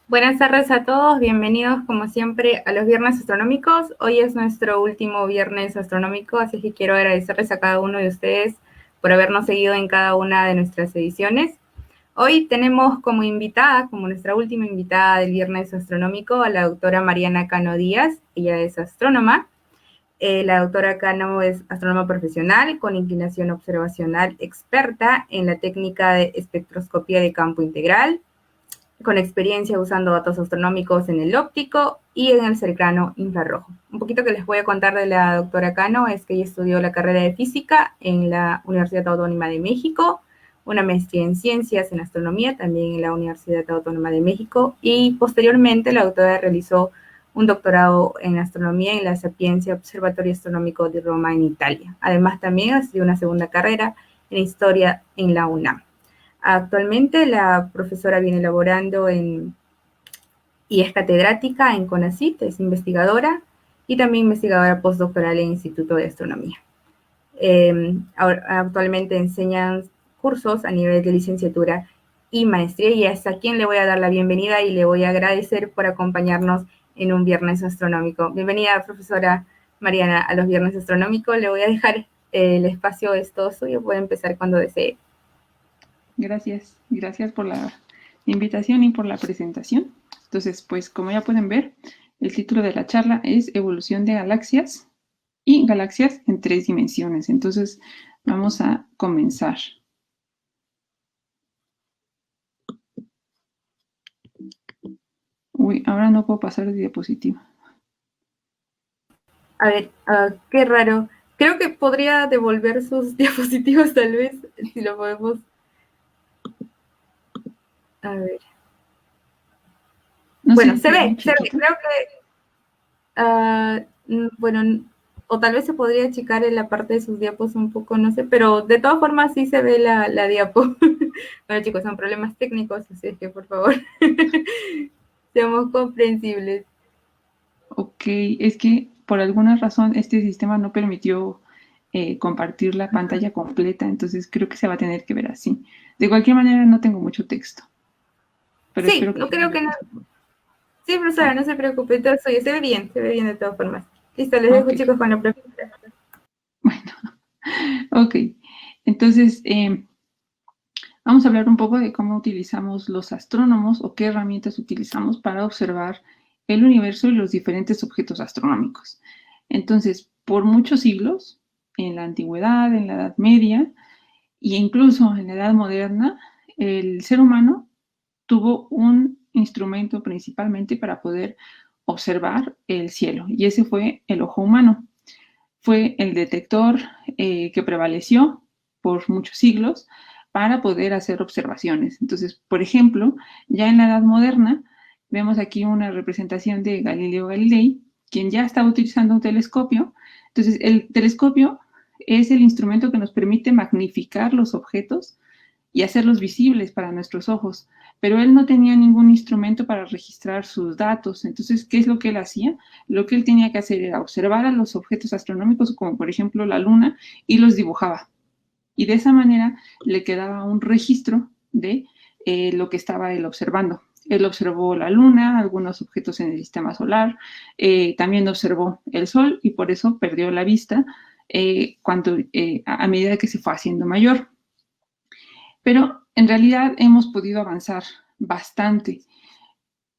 Buenas tardes a todos, bienvenidos como siempre a los Viernes Astronómicos. Hoy es nuestro último Viernes Astronómico, así que quiero agradecerles a cada uno de ustedes por habernos seguido en cada una de nuestras ediciones. Hoy tenemos como invitada, como nuestra última invitada del Viernes Astronómico, a la doctora Mariana Cano Díaz. Ella es astrónoma. La doctora Cano es astrónoma profesional con inclinación observacional experta en la técnica de espectroscopía de campo integral, con experiencia usando datos astronómicos en el óptico y en el cercano infrarrojo. Un poquito que les voy a contar de la doctora Cano es que ella estudió la carrera de física en la Universidad Autónoma de México, una maestría en ciencias en astronomía también en la Universidad Autónoma de México, y posteriormente la doctora realizó un doctorado en astronomía en la Sapienza Observatorio Astronómico de Roma en Italia. Además también estudió una segunda carrera en historia en la UNAM. Actualmente la profesora viene laborando y es catedrática en CONACYT, es investigadora y también investigadora postdoctoral en el Instituto de Astronomía. Actualmente enseñan cursos a nivel de licenciatura y maestría, y es a quien le voy a dar la bienvenida y le voy a agradecer por acompañarnos en un Viernes Astronómico. Bienvenida, profesora Mariana, a los Viernes Astronómicos. Le voy a dejar el espacio, es todo suyo, puede empezar cuando desee. Gracias por la invitación y por la presentación. Entonces, pues como ya pueden ver, el título de la charla es Evolución de galaxias y galaxias en 3 dimensiones. Entonces, vamos a comenzar. Uy, ahora no puedo pasar de diapositiva. A ver, qué raro. Creo que podría devolver sus diapositivas tal vez, si lo podemos. A ver. No Bueno, sé, se ve, chiquito. creo que, bueno, o tal vez se podría achicar en la parte de sus diapos un poco, no sé, pero de todas formas sí se ve la diapo. Bueno, chicos, son problemas técnicos, así es que por favor, seamos comprensibles. Ok, es que por alguna razón este sistema no permitió compartir la pantalla completa, entonces creo que se va a tener que ver así. De cualquier manera, no tengo mucho texto, pero Sí, espero que no creo que no. no. Sí, profesora, no se preocupe, todo suyo, se ve bien de todas formas. Listo, les dejo, Ok, chicos, con la profesora. bueno, ok. Entonces, vamos a hablar un poco de cómo utilizamos los astrónomos o qué herramientas utilizamos para observar el universo y los diferentes objetos astronómicos. Entonces, por muchos siglos, en la antigüedad, en la Edad Media e incluso en la Edad Moderna, el ser humano tuvo un instrumento principalmente para poder observar el cielo, y ese fue el ojo humano. Fue el detector que prevaleció por muchos siglos para poder hacer observaciones. Entonces, por ejemplo, ya en la Edad Moderna, vemos aquí una representación de Galileo Galilei, quien ya estaba utilizando un telescopio. Entonces, el telescopio es el instrumento que nos permite magnificar los objetos y hacerlos visibles para nuestros ojos, pero él no tenía ningún instrumento para registrar sus datos. Entonces, ¿qué es lo que él hacía? Lo que él tenía que hacer era observar a los objetos astronómicos, como por ejemplo la Luna, y los dibujaba. Y de esa manera le quedaba un registro de lo que estaba él observando. Él observó la Luna, algunos objetos en el sistema solar, también observó el Sol y por eso perdió la vista a medida que se fue haciendo mayor. Pero en realidad hemos podido avanzar bastante.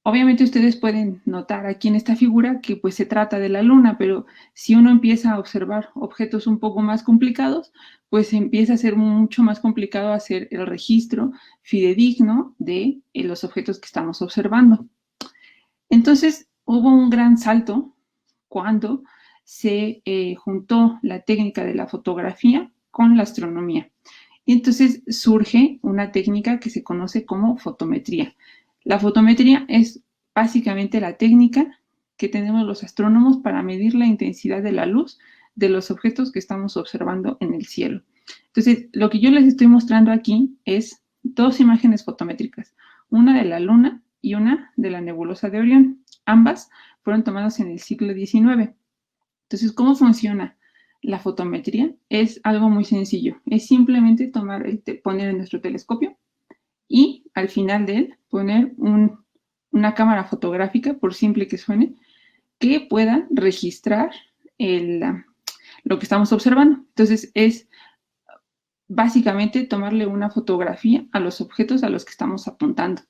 Obviamente ustedes pueden notar aquí en esta figura que pues se trata de la Luna, pero si uno empieza a observar objetos un poco más complicados, pues empieza a ser mucho más complicado hacer el registro fidedigno de los objetos que estamos observando. Entonces hubo un gran salto cuando se juntó la técnica de la fotografía con la astronomía. Y entonces surge una técnica que se conoce como fotometría. La fotometría es básicamente la técnica que tenemos los astrónomos para medir la intensidad de la luz de los objetos que estamos observando en el cielo. Entonces, lo que yo les estoy mostrando aquí es 2 imágenes fotométricas, una de la Luna y una de la nebulosa de Orión. Ambas fueron tomadas en el siglo XIX. Entonces, ¿cómo funciona la fotometría? Es algo muy sencillo. Es simplemente poner en nuestro telescopio y al final de él poner un una cámara fotográfica, por simple que suene, que pueda registrar lo que estamos observando. Entonces, es básicamente tomarle una fotografía a los objetos a los que estamos apuntando.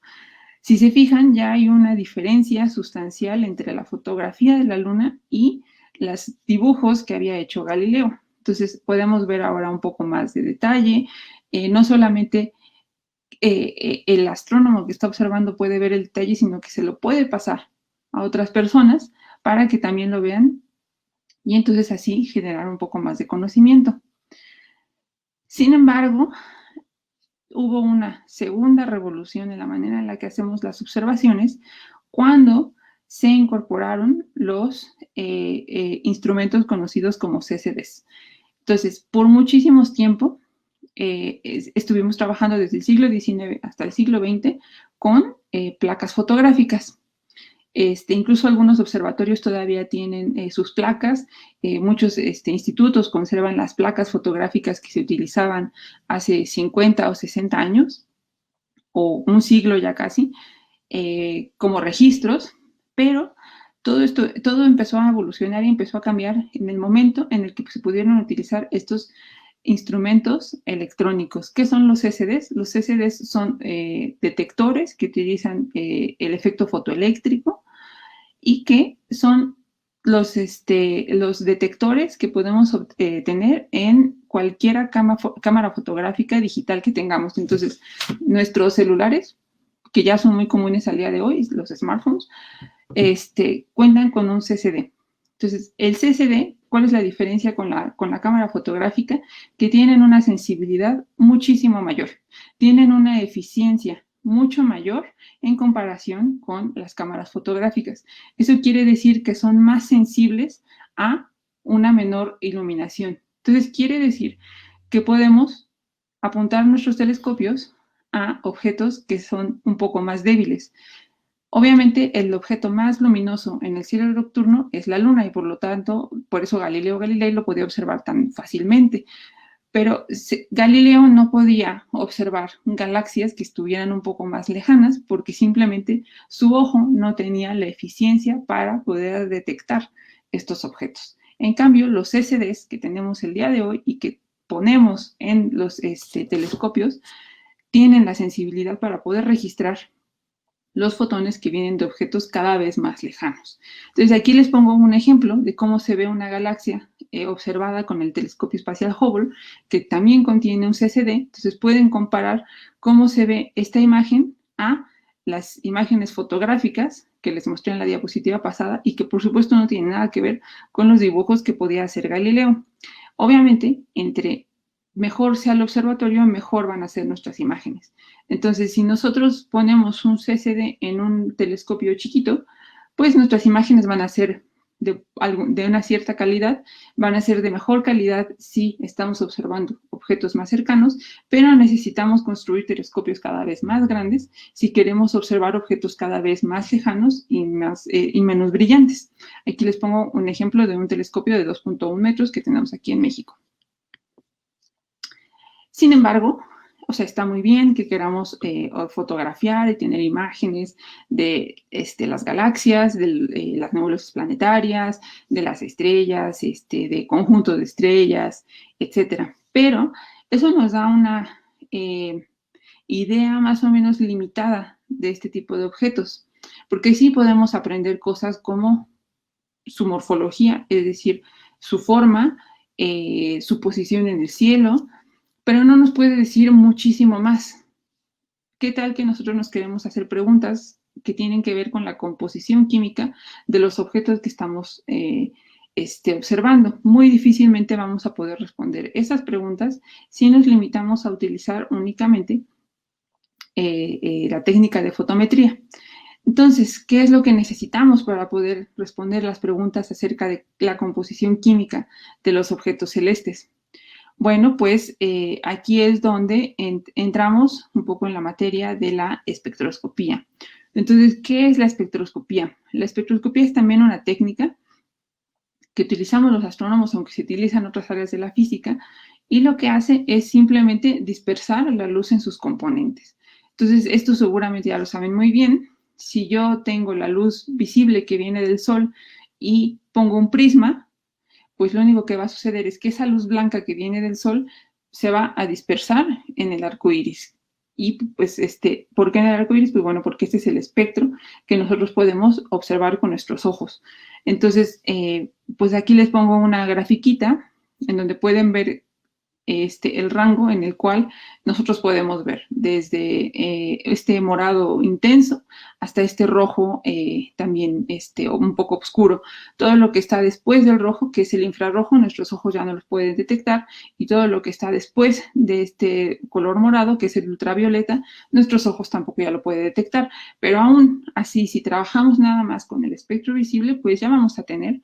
Si se fijan, ya hay una diferencia sustancial entre la fotografía de la Luna y los dibujos que había hecho Galileo. Entonces, podemos ver ahora un poco más de detalle. No solamente el astrónomo que está observando puede ver el detalle, sino que se lo puede pasar a otras personas para que también lo vean y entonces así generar un poco más de conocimiento. Sin embargo, hubo una segunda revolución en la manera en la que hacemos las observaciones cuando se incorporaron los instrumentos conocidos como CCDs. Entonces, por muchísimo tiempo estuvimos trabajando desde el siglo XIX hasta el siglo XX con placas fotográficas. Incluso algunos observatorios todavía tienen sus placas. Muchos institutos conservan las placas fotográficas que se utilizaban hace 50 o 60 años, o un siglo ya casi, como registros, pero todo empezó a evolucionar y empezó a cambiar en el momento en el que se pudieron utilizar estos instrumentos electrónicos. ¿Qué son los CCDs? Los CCDs son detectores que utilizan el efecto fotoeléctrico y que son los detectores que podemos tener en cualquier cámara fotográfica digital que tengamos. Entonces, nuestros celulares, que ya son muy comunes al día de hoy, los smartphones, cuentan con un CCD. Entonces, el CCD, ¿cuál es la diferencia con la cámara fotográfica? Que tienen una sensibilidad muchísimo mayor, tienen una eficiencia mucho mayor en comparación con las cámaras fotográficas. Eso quiere decir que son más sensibles a una menor iluminación. Entonces, quiere decir que podemos apuntar nuestros telescopios a objetos que son un poco más débiles. Obviamente, el objeto más luminoso en el cielo nocturno es la Luna y por lo tanto, por eso Galileo Galilei lo podía observar tan fácilmente. Pero Galileo no podía observar galaxias que estuvieran un poco más lejanas porque simplemente su ojo no tenía la eficiencia para poder detectar estos objetos. En cambio, los CCDs que tenemos el día de hoy y que ponemos en los telescopios tienen la sensibilidad para poder registrar los fotones que vienen de objetos cada vez más lejanos. Entonces, aquí les pongo un ejemplo de cómo se ve una galaxia observada con el telescopio espacial Hubble, que también contiene un CCD. Entonces, pueden comparar cómo se ve esta imagen a las imágenes fotográficas que les mostré en la diapositiva pasada y que, por supuesto, no tienen nada que ver con los dibujos que podía hacer Galileo. Obviamente, entre mejor sea el observatorio, mejor van a ser nuestras imágenes. Entonces, si nosotros ponemos un CCD en un telescopio chiquito, pues nuestras imágenes van a ser de una cierta calidad, van a ser de mejor calidad si estamos observando objetos más cercanos, pero necesitamos construir telescopios cada vez más grandes si queremos observar objetos cada vez más lejanos y menos brillantes. Aquí les pongo un ejemplo de un telescopio de 2.1 metros que tenemos aquí en México. Sin embargo, o sea, está muy bien que queramos fotografiar y tener imágenes de las galaxias, de las nebulosas planetarias, de las estrellas, de conjuntos de estrellas, etc. Pero eso nos da una idea más o menos limitada de este tipo de objetos, porque sí podemos aprender cosas como su morfología, es decir, su forma, su posición en el cielo, pero no nos puede decir muchísimo más. ¿Qué tal que nosotros nos queremos hacer preguntas que tienen que ver con la composición química de los objetos que estamos observando? Muy difícilmente vamos a poder responder esas preguntas si nos limitamos a utilizar únicamente la técnica de fotometría. Entonces, ¿qué es lo que necesitamos para poder responder las preguntas acerca de la composición química de los objetos celestes? Bueno, pues aquí es donde entramos un poco en la materia de la espectroscopía. Entonces, ¿qué es la espectroscopía? La espectroscopía es también una técnica que utilizamos los astrónomos, aunque se utiliza en otras áreas de la física, y lo que hace es simplemente dispersar la luz en sus componentes. Entonces, esto seguramente ya lo saben muy bien. si yo tengo la luz visible que viene del sol y pongo un prisma, pues lo único que va a suceder es que esa luz blanca que viene del sol se va a dispersar en el arco iris. Y pues, ¿por qué en el arco iris? Pues bueno, porque este es el espectro que nosotros podemos observar con nuestros ojos. Entonces, pues aquí les pongo una grafiquita en donde pueden ver el rango en el cual nosotros podemos ver desde este morado intenso hasta este rojo también un poco oscuro. Todo lo que está después del rojo, que es el infrarrojo, nuestros ojos ya no los pueden detectar, y todo lo que está después de este color morado, que es el ultravioleta, nuestros ojos tampoco ya lo pueden detectar. Pero aún así, si trabajamos nada más con el espectro visible, pues ya vamos a tener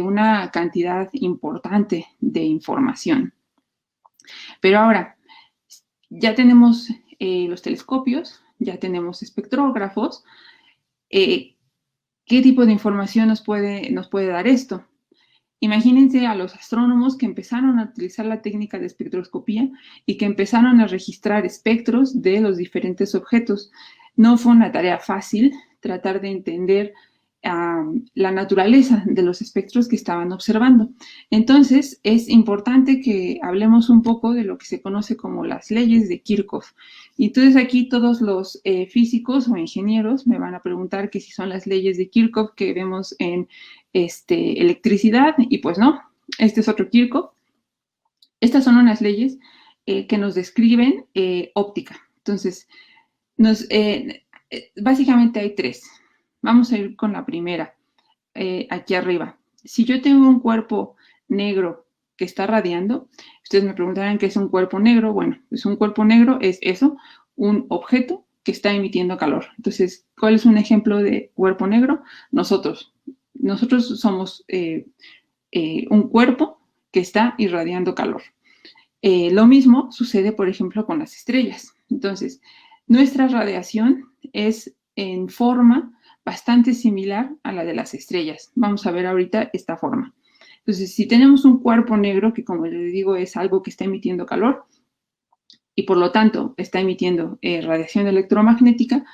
una cantidad importante de información. Pero ahora, ya tenemos los telescopios, ya tenemos espectrógrafos. ¿Qué tipo de información nos puede dar esto? Imagínense a los astrónomos que empezaron a utilizar la técnica de espectroscopía y que empezaron a registrar espectros de los diferentes objetos. No fue una tarea fácil tratar de entender la naturaleza de los espectros que estaban observando. Entonces, es importante que hablemos un poco de lo que se conoce como las leyes de Kirchhoff. Y entonces aquí todos los físicos o ingenieros me van a preguntar que si son las leyes de Kirchhoff que vemos en electricidad, y pues no, este es otro Kirchhoff. Estas son unas leyes que nos describen óptica. Entonces, básicamente hay tres. Vamos a ir con la primera, aquí arriba. Si yo tengo un cuerpo negro que está radiando, ustedes me preguntarán qué es un cuerpo negro. Bueno, pues un cuerpo negro es eso, un objeto que está emitiendo calor. Entonces, ¿cuál es un ejemplo de cuerpo negro? Nosotros somos un cuerpo que está irradiando calor. Lo mismo sucede, por ejemplo, con las estrellas. Entonces, nuestra radiación es en forma bastante similar a la de las estrellas. Vamos a ver ahorita esta forma. Entonces, si tenemos un cuerpo negro, que como les digo es algo que está emitiendo calor y por lo tanto está emitiendo radiación electromagnética,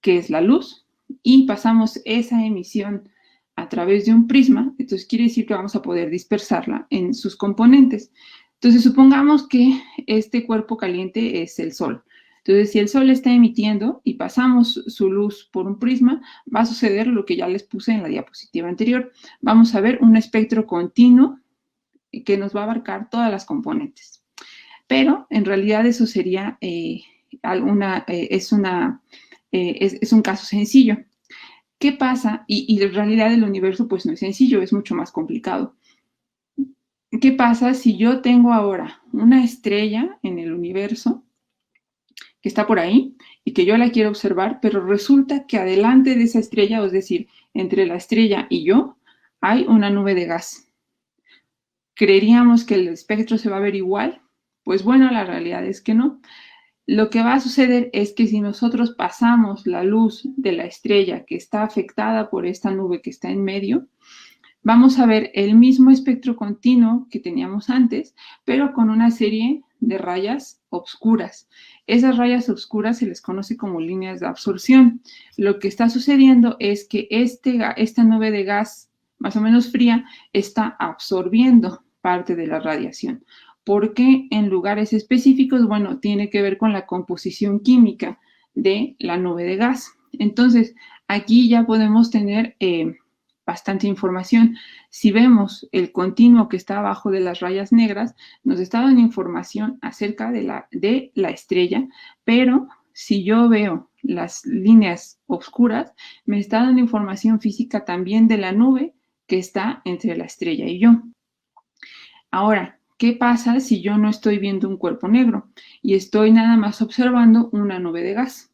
que es la luz, y pasamos esa emisión a través de un prisma, entonces quiere decir que vamos a poder dispersarla en sus componentes. Entonces, supongamos que este cuerpo caliente es el Sol. Entonces, si el Sol está emitiendo y pasamos su luz por un prisma, va a suceder lo que ya les puse en la diapositiva anterior. Vamos a ver un espectro continuo que nos va a abarcar todas las componentes. Pero, en realidad, eso sería es un caso sencillo. ¿Qué pasa? Y en realidad el universo pues no es sencillo, es mucho más complicado. ¿Qué pasa si yo tengo ahora una estrella en el universo que está por ahí y que yo la quiero observar, pero resulta que adelante de esa estrella, es decir, entre la estrella y yo, hay una nube de gas? ¿Creeríamos que el espectro se va a ver igual? Pues bueno, la realidad es que no. Lo que va a suceder es que si nosotros pasamos la luz de la estrella que está afectada por esta nube que está en medio, vamos a ver el mismo espectro continuo que teníamos antes, pero con una serie de rayas oscuras. Esas rayas oscuras se les conoce como líneas de absorción. Lo que está sucediendo es que esta nube de gas más o menos fría está absorbiendo parte de la radiación. ¿Por qué en lugares específicos? Bueno, tiene que ver con la composición química de la nube de gas. Entonces, aquí ya podemos tener bastante información. Si vemos el continuo que está abajo de las rayas negras, nos está dando información acerca de la estrella, pero si yo veo las líneas oscuras, me está dando información física también de la nube que está entre la estrella y yo. Ahora, ¿qué pasa si yo no estoy viendo un cuerpo negro y estoy nada más observando una nube de gas?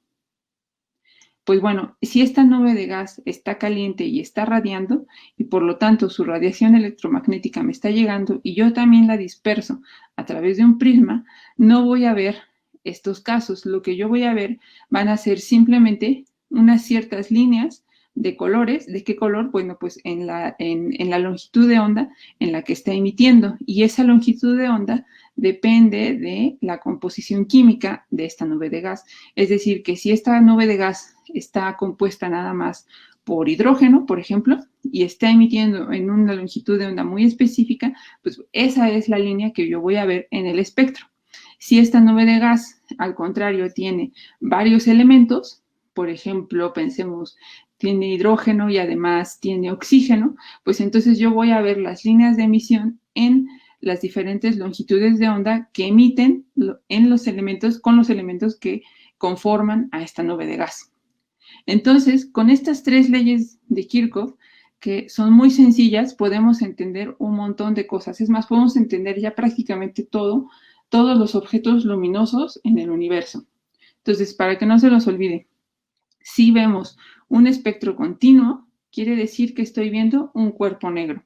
Pues bueno, si esta nube de gas está caliente y está radiando, y por lo tanto su radiación electromagnética me está llegando y yo también la disperso a través de un prisma, no voy a ver estos casos. Lo que yo voy a ver van a ser simplemente unas ciertas líneas de colores. ¿De qué color? Bueno, pues en la longitud de onda en la que está emitiendo. Y esa longitud de onda depende de la composición química de esta nube de gas. Es decir, que si esta nube de gas está compuesta nada más por hidrógeno, por ejemplo, y está emitiendo en una longitud de onda muy específica, pues esa es la línea que yo voy a ver en el espectro. Si esta nube de gas, al contrario, tiene varios elementos, por ejemplo, pensemos, tiene hidrógeno y además tiene oxígeno, pues entonces yo voy a ver las líneas de emisión en las diferentes longitudes de onda que emiten en los elementos, con los elementos que conforman a esta nube de gas. Entonces, con estas tres leyes de Kirchhoff, que son muy sencillas, podemos entender un montón de cosas. Es más, podemos entender ya prácticamente todos los objetos luminosos en el universo. Entonces, para que no se los olvide, si vemos un espectro continuo, quiere decir que estoy viendo un cuerpo negro.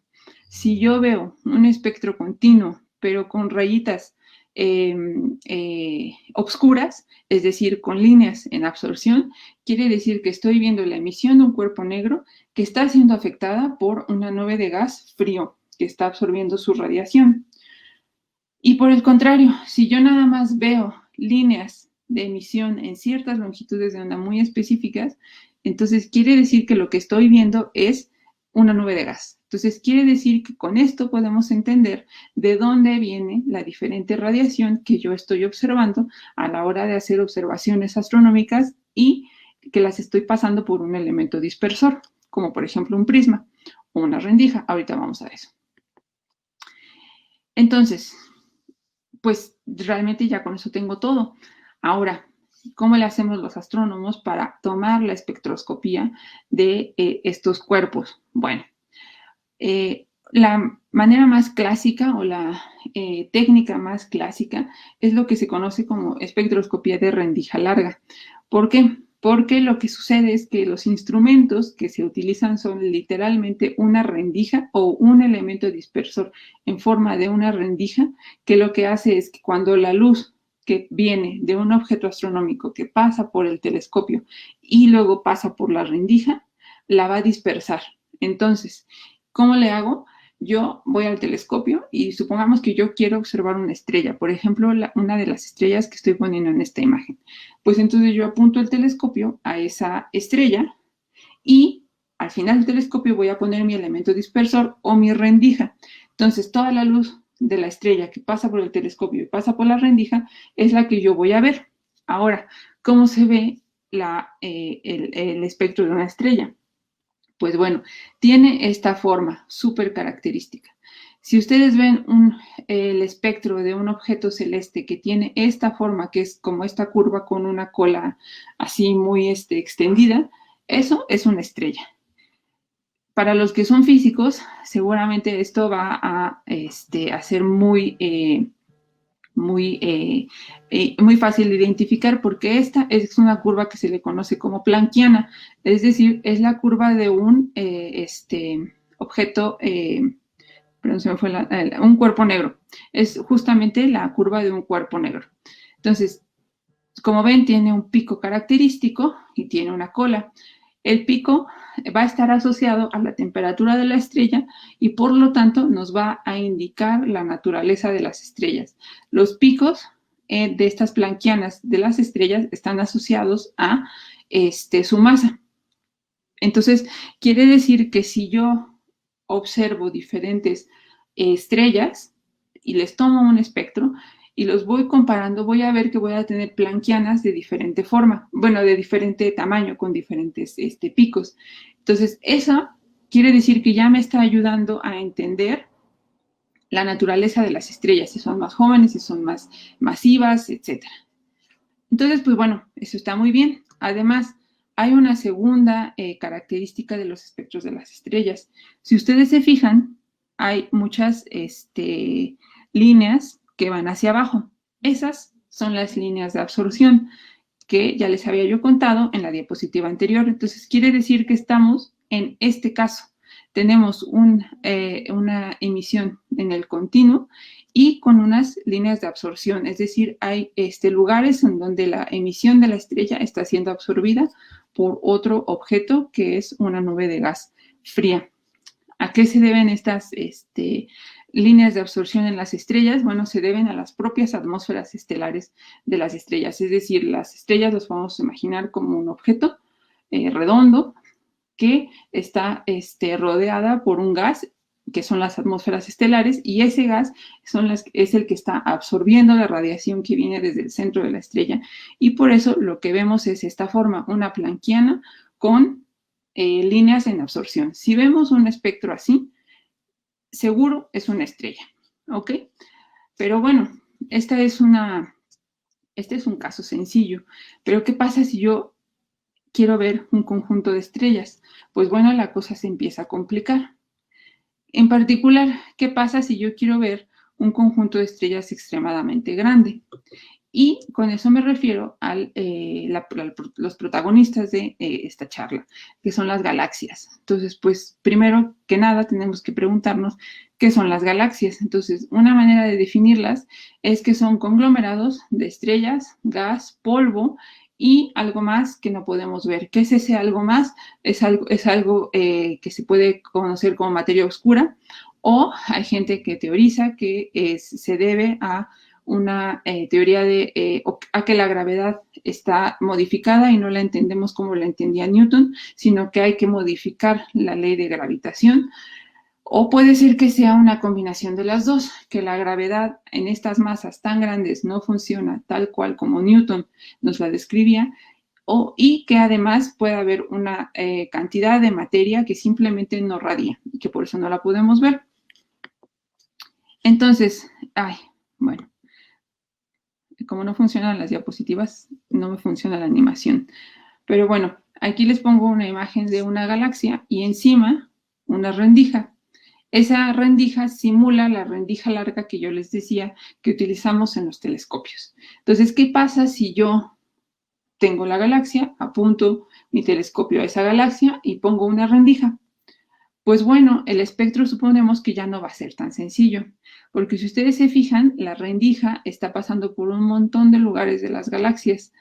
Si yo veo un espectro continuo, pero con rayitas obscuras, es decir, con líneas en absorción, quiere decir que estoy viendo la emisión de un cuerpo negro que está siendo afectada por una nube de gas frío que está absorbiendo su radiación. Y por el contrario, si yo nada más veo líneas de emisión en ciertas longitudes de onda muy específicas, entonces quiere decir que lo que estoy viendo es una nube de gas. Entonces quiere decir que con esto podemos entender de dónde viene la diferente radiación que yo estoy observando a la hora de hacer observaciones astronómicas y que las estoy pasando por un elemento dispersor, como por ejemplo un prisma o una rendija. Ahorita vamos a eso. Entonces, pues realmente ya con eso tengo todo. Ahora, ¿cómo le hacemos los astrónomos para tomar la espectroscopía de estos cuerpos? Bueno, la manera más clásica o la técnica más clásica es lo que se conoce como espectroscopía de rendija larga. ¿Por qué? Porque lo que sucede es que los instrumentos que se utilizan son literalmente una rendija o un elemento dispersor en forma de una rendija, que lo que hace es que cuando la luz que viene de un objeto astronómico que pasa por el telescopio y luego pasa por la rendija, la va a dispersar. Entonces, ¿cómo le hago? Yo voy al telescopio y supongamos que yo quiero observar una estrella, por ejemplo, una de las estrellas que estoy poniendo en esta imagen. Pues entonces yo apunto el telescopio a esa estrella y al final del telescopio voy a poner mi elemento dispersor o mi rendija. Entonces toda la luz de la estrella que pasa por el telescopio y pasa por la rendija es la que yo voy a ver. Ahora, ¿cómo se ve el espectro de una estrella? Pues bueno, tiene esta forma súper característica. Si ustedes ven el espectro de un objeto celeste que tiene esta forma, que es como esta curva con una cola así muy extendida, eso es una estrella. Para los que son físicos, seguramente esto va a ser muy fácil de identificar porque esta es una curva que se le conoce como planckiana, es decir, es la curva de un objeto, perdón, se me fue un cuerpo negro. Es justamente la curva de un cuerpo negro. Entonces, como ven, tiene un pico característico y tiene una cola. El pico va a estar asociado a la temperatura de la estrella y por lo tanto nos va a indicar la naturaleza de las estrellas. Los picos de estas planckianas de las estrellas están asociados a su masa. Entonces, quiere decir que si yo observo diferentes estrellas y les tomo un espectro y los voy comparando, voy a ver que voy a tener planckianas de diferente forma, bueno, de diferente tamaño, con diferentes picos. Entonces, eso quiere decir que ya me está ayudando a entender la naturaleza de las estrellas, si son más jóvenes, si son más masivas, etc. Entonces, pues bueno, eso está muy bien. Además, hay una segunda característica de los espectros de las estrellas. Si ustedes se fijan, hay muchas líneas que van hacia abajo. Esas son las líneas de absorción que ya les había yo contado en la diapositiva anterior. Entonces, quiere decir que estamos en este caso. Tenemos una emisión en el continuo y con unas líneas de absorción, es decir, hay lugares en donde la emisión de la estrella está siendo absorbida por otro objeto que es una nube de gas fría. ¿A qué se deben estas líneas de absorción en las estrellas? Bueno, se deben a las propias atmósferas estelares de las estrellas, es decir, las estrellas las podemos imaginar como un objeto redondo que está rodeada por un gas, que son las atmósferas estelares, y ese gas es el que está absorbiendo la radiación que viene desde el centro de la estrella, y por eso lo que vemos es esta forma, una planckiana con líneas en absorción. Si vemos un espectro así, seguro es una estrella, ¿ok? Pero bueno, este es un caso sencillo, pero ¿qué pasa si yo quiero ver un conjunto de estrellas? Pues bueno, la cosa se empieza a complicar. En particular, ¿qué pasa si yo quiero ver un conjunto de estrellas extremadamente grande? Y con eso me refiero a los protagonistas de esta charla, que son las galaxias. Entonces, pues, primero que nada, tenemos que preguntarnos qué son las galaxias. Entonces, una manera de definirlas es que son conglomerados de estrellas, gas, polvo y algo más que no podemos ver. ¿Qué es ese algo más? Es algo que se puede conocer como materia oscura, o hay gente que teoriza que se debe a una teoría a que la gravedad está modificada y no la entendemos como la entendía Newton, sino que hay que modificar la ley de gravitación. O puede ser que sea una combinación de las dos, que la gravedad en estas masas tan grandes no funciona tal cual como Newton nos la describía, y que además puede haber una cantidad de materia que simplemente no radia y que por eso no la podemos ver. Entonces, bueno, como no funcionan las diapositivas, no me funciona la animación. Pero bueno, aquí les pongo una imagen de una galaxia y encima una rendija. Esa rendija simula la rendija larga que yo les decía que utilizamos en los telescopios. Entonces, ¿qué pasa si yo tengo la galaxia, apunto mi telescopio a esa galaxia y pongo una rendija? Pues bueno, el espectro suponemos que ya no va a ser tan sencillo, porque si ustedes se fijan, la rendija está pasando por un montón de lugares de las galaxias,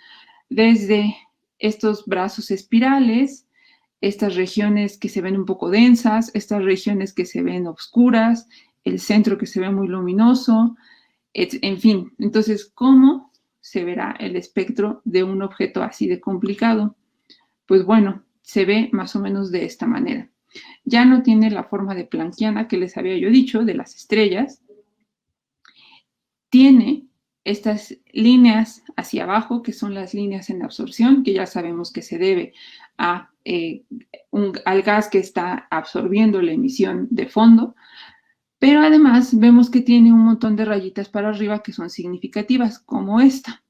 desde estos brazos espirales, estas regiones que se ven un poco densas, estas regiones que se ven oscuras, el centro que se ve muy luminoso, en fin. Entonces, ¿cómo se verá el espectro de un objeto así de complicado? Pues bueno, se ve más o menos de esta manera. Ya no tiene la forma de planckiana que les había yo dicho, de las estrellas. Tiene estas líneas hacia abajo, que son las líneas en absorción, que ya sabemos que se debe al gas que está absorbiendo la emisión de fondo, pero además vemos que tiene un montón de rayitas para arriba que son significativas, como esta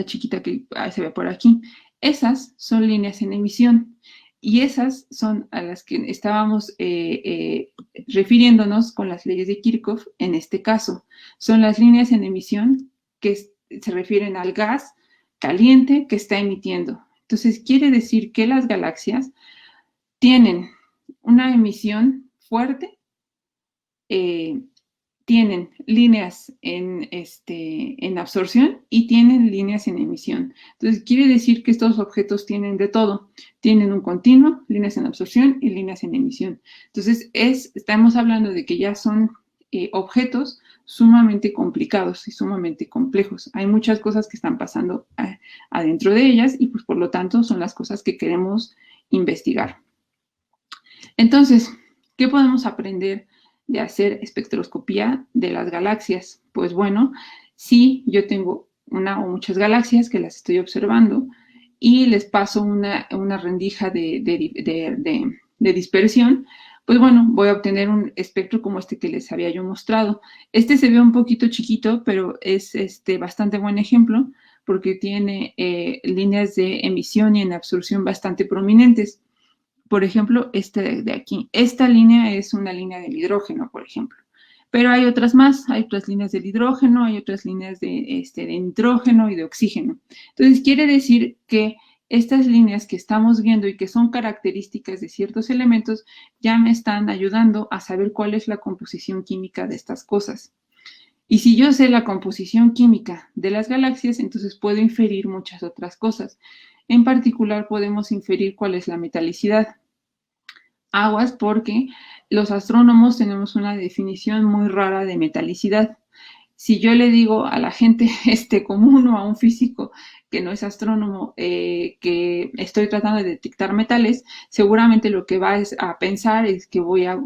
chiquita que se ve por aquí. Esas son líneas en emisión y esas son a las que estábamos refiriéndonos con las leyes de Kirchhoff en este caso. Son las líneas en emisión que se refieren al gas caliente que está emitiendo. Entonces, quiere decir que las galaxias tienen una emisión fuerte, tienen líneas en absorción y tienen líneas en emisión. Entonces, quiere decir que estos objetos tienen de todo. Tienen un continuo, líneas en absorción y líneas en emisión. Entonces, estamos hablando de que ya son objetos sumamente complicados y sumamente complejos. Hay muchas cosas que están pasando adentro de ellas y, pues, por lo tanto, son las cosas que queremos investigar. Entonces, ¿qué podemos aprender de hacer espectroscopía de las galaxias? Pues bueno, si yo tengo una o muchas galaxias que las estoy observando y les paso una rendija de dispersión, pues bueno, voy a obtener un espectro como este que les había yo mostrado. Este se ve un poquito chiquito, pero es bastante buen ejemplo porque tiene líneas de emisión y en absorción bastante prominentes. Por ejemplo, de aquí. Esta línea es una línea del hidrógeno, por ejemplo. Pero hay otras más. Hay otras líneas del hidrógeno, hay otras líneas de nitrógeno y de oxígeno. Entonces, quiere decir que estas líneas que estamos viendo y que son características de ciertos elementos ya me están ayudando a saber cuál es la composición química de estas cosas. Y si yo sé la composición química de las galaxias, entonces puedo inferir muchas otras cosas. En particular, podemos inferir cuál es la metalicidad. Aguas, porque los astrónomos tenemos una definición muy rara de metalicidad. Si yo le digo a la gente común o a un físico que no es astrónomo, que estoy tratando de detectar metales, seguramente lo que va a pensar es que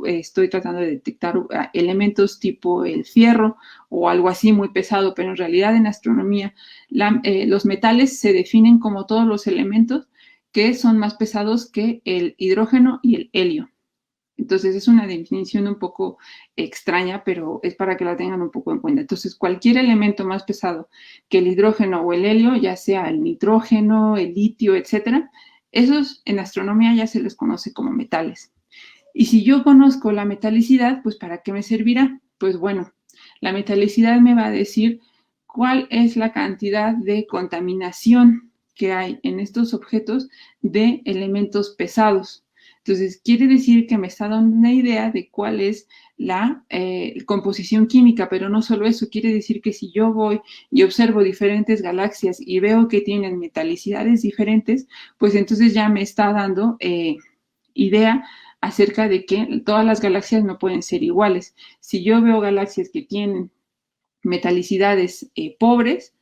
estoy tratando de detectar elementos tipo el fierro o algo así muy pesado, pero en realidad en astronomía los metales se definen como todos los elementos que son más pesados que el hidrógeno y el helio. Entonces es una definición un poco extraña, pero es para que la tengan un poco en cuenta. Entonces cualquier elemento más pesado que el hidrógeno o el helio, ya sea el nitrógeno, el litio, etcétera, esos en astronomía ya se les conoce como metales. Y si yo conozco la metalicidad, pues ¿para qué me servirá? Pues bueno, la metalicidad me va a decir cuál es la cantidad de contaminación que hay en estos objetos de elementos pesados. Entonces, quiere decir que me está dando una idea de cuál es la composición química, pero no solo eso, quiere decir que si yo voy y observo diferentes galaxias y veo que tienen metalicidades diferentes, pues entonces ya me está dando idea acerca de que todas las galaxias no pueden ser iguales. Si yo veo galaxias que tienen metalicidades pobres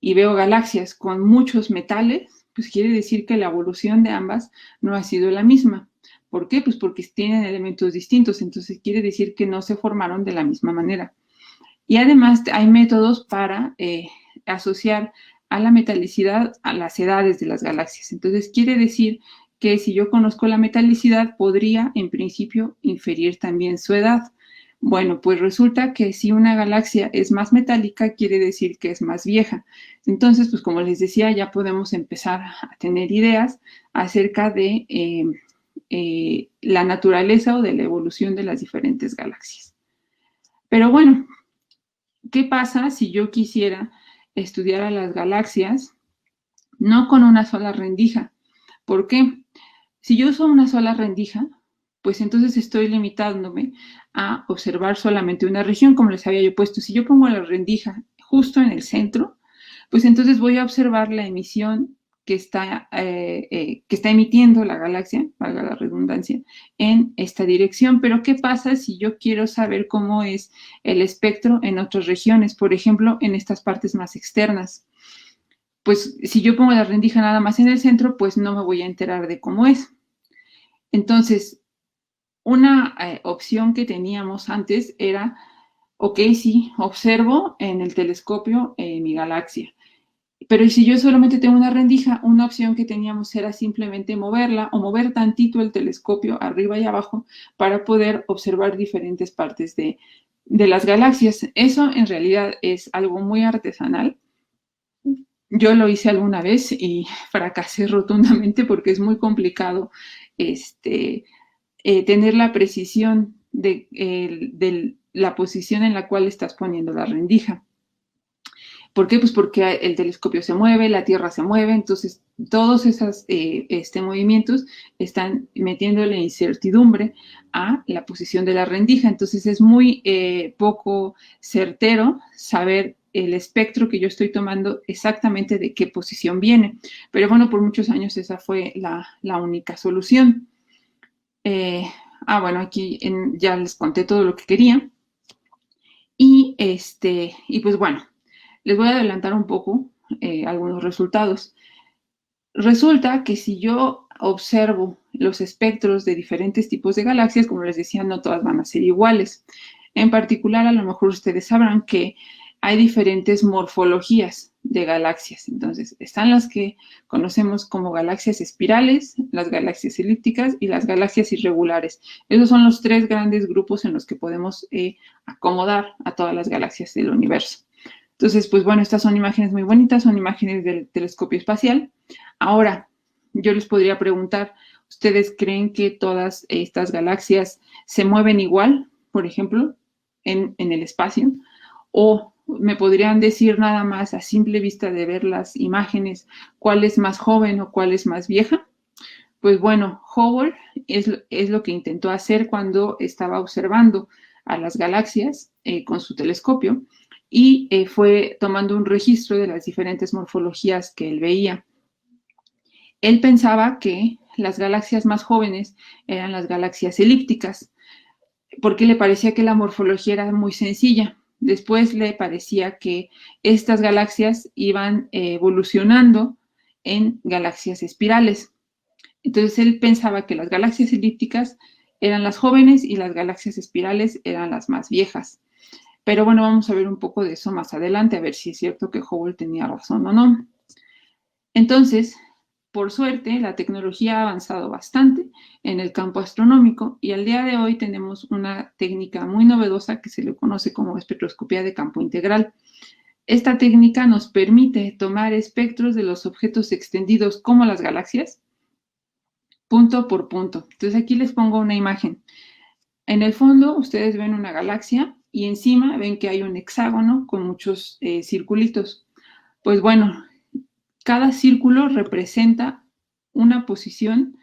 y veo galaxias con muchos metales, pues quiere decir que la evolución de ambas no ha sido la misma. ¿Por qué? Pues porque tienen elementos distintos, entonces quiere decir que no se formaron de la misma manera. Y además hay métodos para asociar a la metalicidad a las edades de las galaxias. Entonces quiere decir que si yo conozco la metalicidad, podría en principio inferir también su edad. Bueno, pues resulta que si una galaxia es más metálica, quiere decir que es más vieja. Entonces, pues como les decía, ya podemos empezar a tener ideas acerca de la naturaleza o de la evolución de las diferentes galaxias. Pero bueno, ¿qué pasa si yo quisiera estudiar a las galaxias no con una sola rendija? ¿Por qué? Si yo uso una sola rendija, pues entonces estoy limitándome a observar solamente una región, como les había yo puesto. Si yo pongo la rendija justo en el centro, pues entonces voy a observar la emisión que está emitiendo la galaxia, valga la redundancia, en esta dirección. Pero ¿qué pasa si yo quiero saber cómo es el espectro en otras regiones? Por ejemplo, en estas partes más externas. Pues si yo pongo la rendija nada más en el centro, pues no me voy a enterar de cómo es. Entonces, una opción que teníamos antes era, ok, sí, observo en el telescopio mi galaxia. Pero si yo solamente tengo una rendija, una opción que teníamos era simplemente moverla o mover tantito el telescopio arriba y abajo para poder observar diferentes partes de las galaxias. Eso en realidad es algo muy artesanal. Yo lo hice alguna vez y fracasé rotundamente porque es muy complicado tener la precisión de la posición en la cual estás poniendo la rendija. ¿Por qué? Pues porque el telescopio se mueve, la Tierra se mueve, entonces todos esos movimientos están metiéndole incertidumbre a la posición de la rendija. Entonces es muy poco certero saber el espectro que yo estoy tomando exactamente de qué posición viene. Pero bueno, por muchos años esa fue la única solución. Bueno, aquí ya les conté todo lo que quería. Y pues bueno, les voy a adelantar un poco algunos resultados. Resulta que si yo observo los espectros de diferentes tipos de galaxias, como les decía, no todas van a ser iguales. En particular, a lo mejor ustedes sabrán que hay diferentes morfologías de galaxias. Entonces, están las que conocemos como galaxias espirales, las galaxias elípticas y las galaxias irregulares. Esos son los tres grandes grupos en los que podemos acomodar a todas las galaxias del universo. Entonces, pues bueno, estas son imágenes muy bonitas, son imágenes del telescopio espacial. Ahora, yo les podría preguntar, ¿ustedes creen que todas estas galaxias se mueven igual, por ejemplo, en el espacio? ¿O me podrían decir nada más a simple vista de ver las imágenes cuál es más joven o cuál es más vieja? Pues bueno, Hubble es lo que intentó hacer cuando estaba observando a las galaxias con su telescopio y fue tomando un registro de las diferentes morfologías que él veía. Él pensaba que las galaxias más jóvenes eran las galaxias elípticas, porque le parecía que la morfología era muy sencilla. después le parecía que estas galaxias iban evolucionando en galaxias espirales. Entonces él pensaba que las galaxias elípticas eran las jóvenes y las galaxias espirales eran las más viejas. Pero bueno, vamos a ver un poco de eso más adelante, a ver si es cierto que Hubble tenía razón o no. Entonces, por suerte, la tecnología ha avanzado bastante en el campo astronómico y al día de hoy tenemos una técnica muy novedosa que se le conoce como espectroscopía de campo integral. Esta técnica nos permite tomar espectros de los objetos extendidos como las galaxias, punto por punto. Entonces aquí les pongo una imagen. En el fondo ustedes ven una galaxia y encima ven que hay un hexágono con muchos circulitos. Pues bueno, cada círculo representa una posición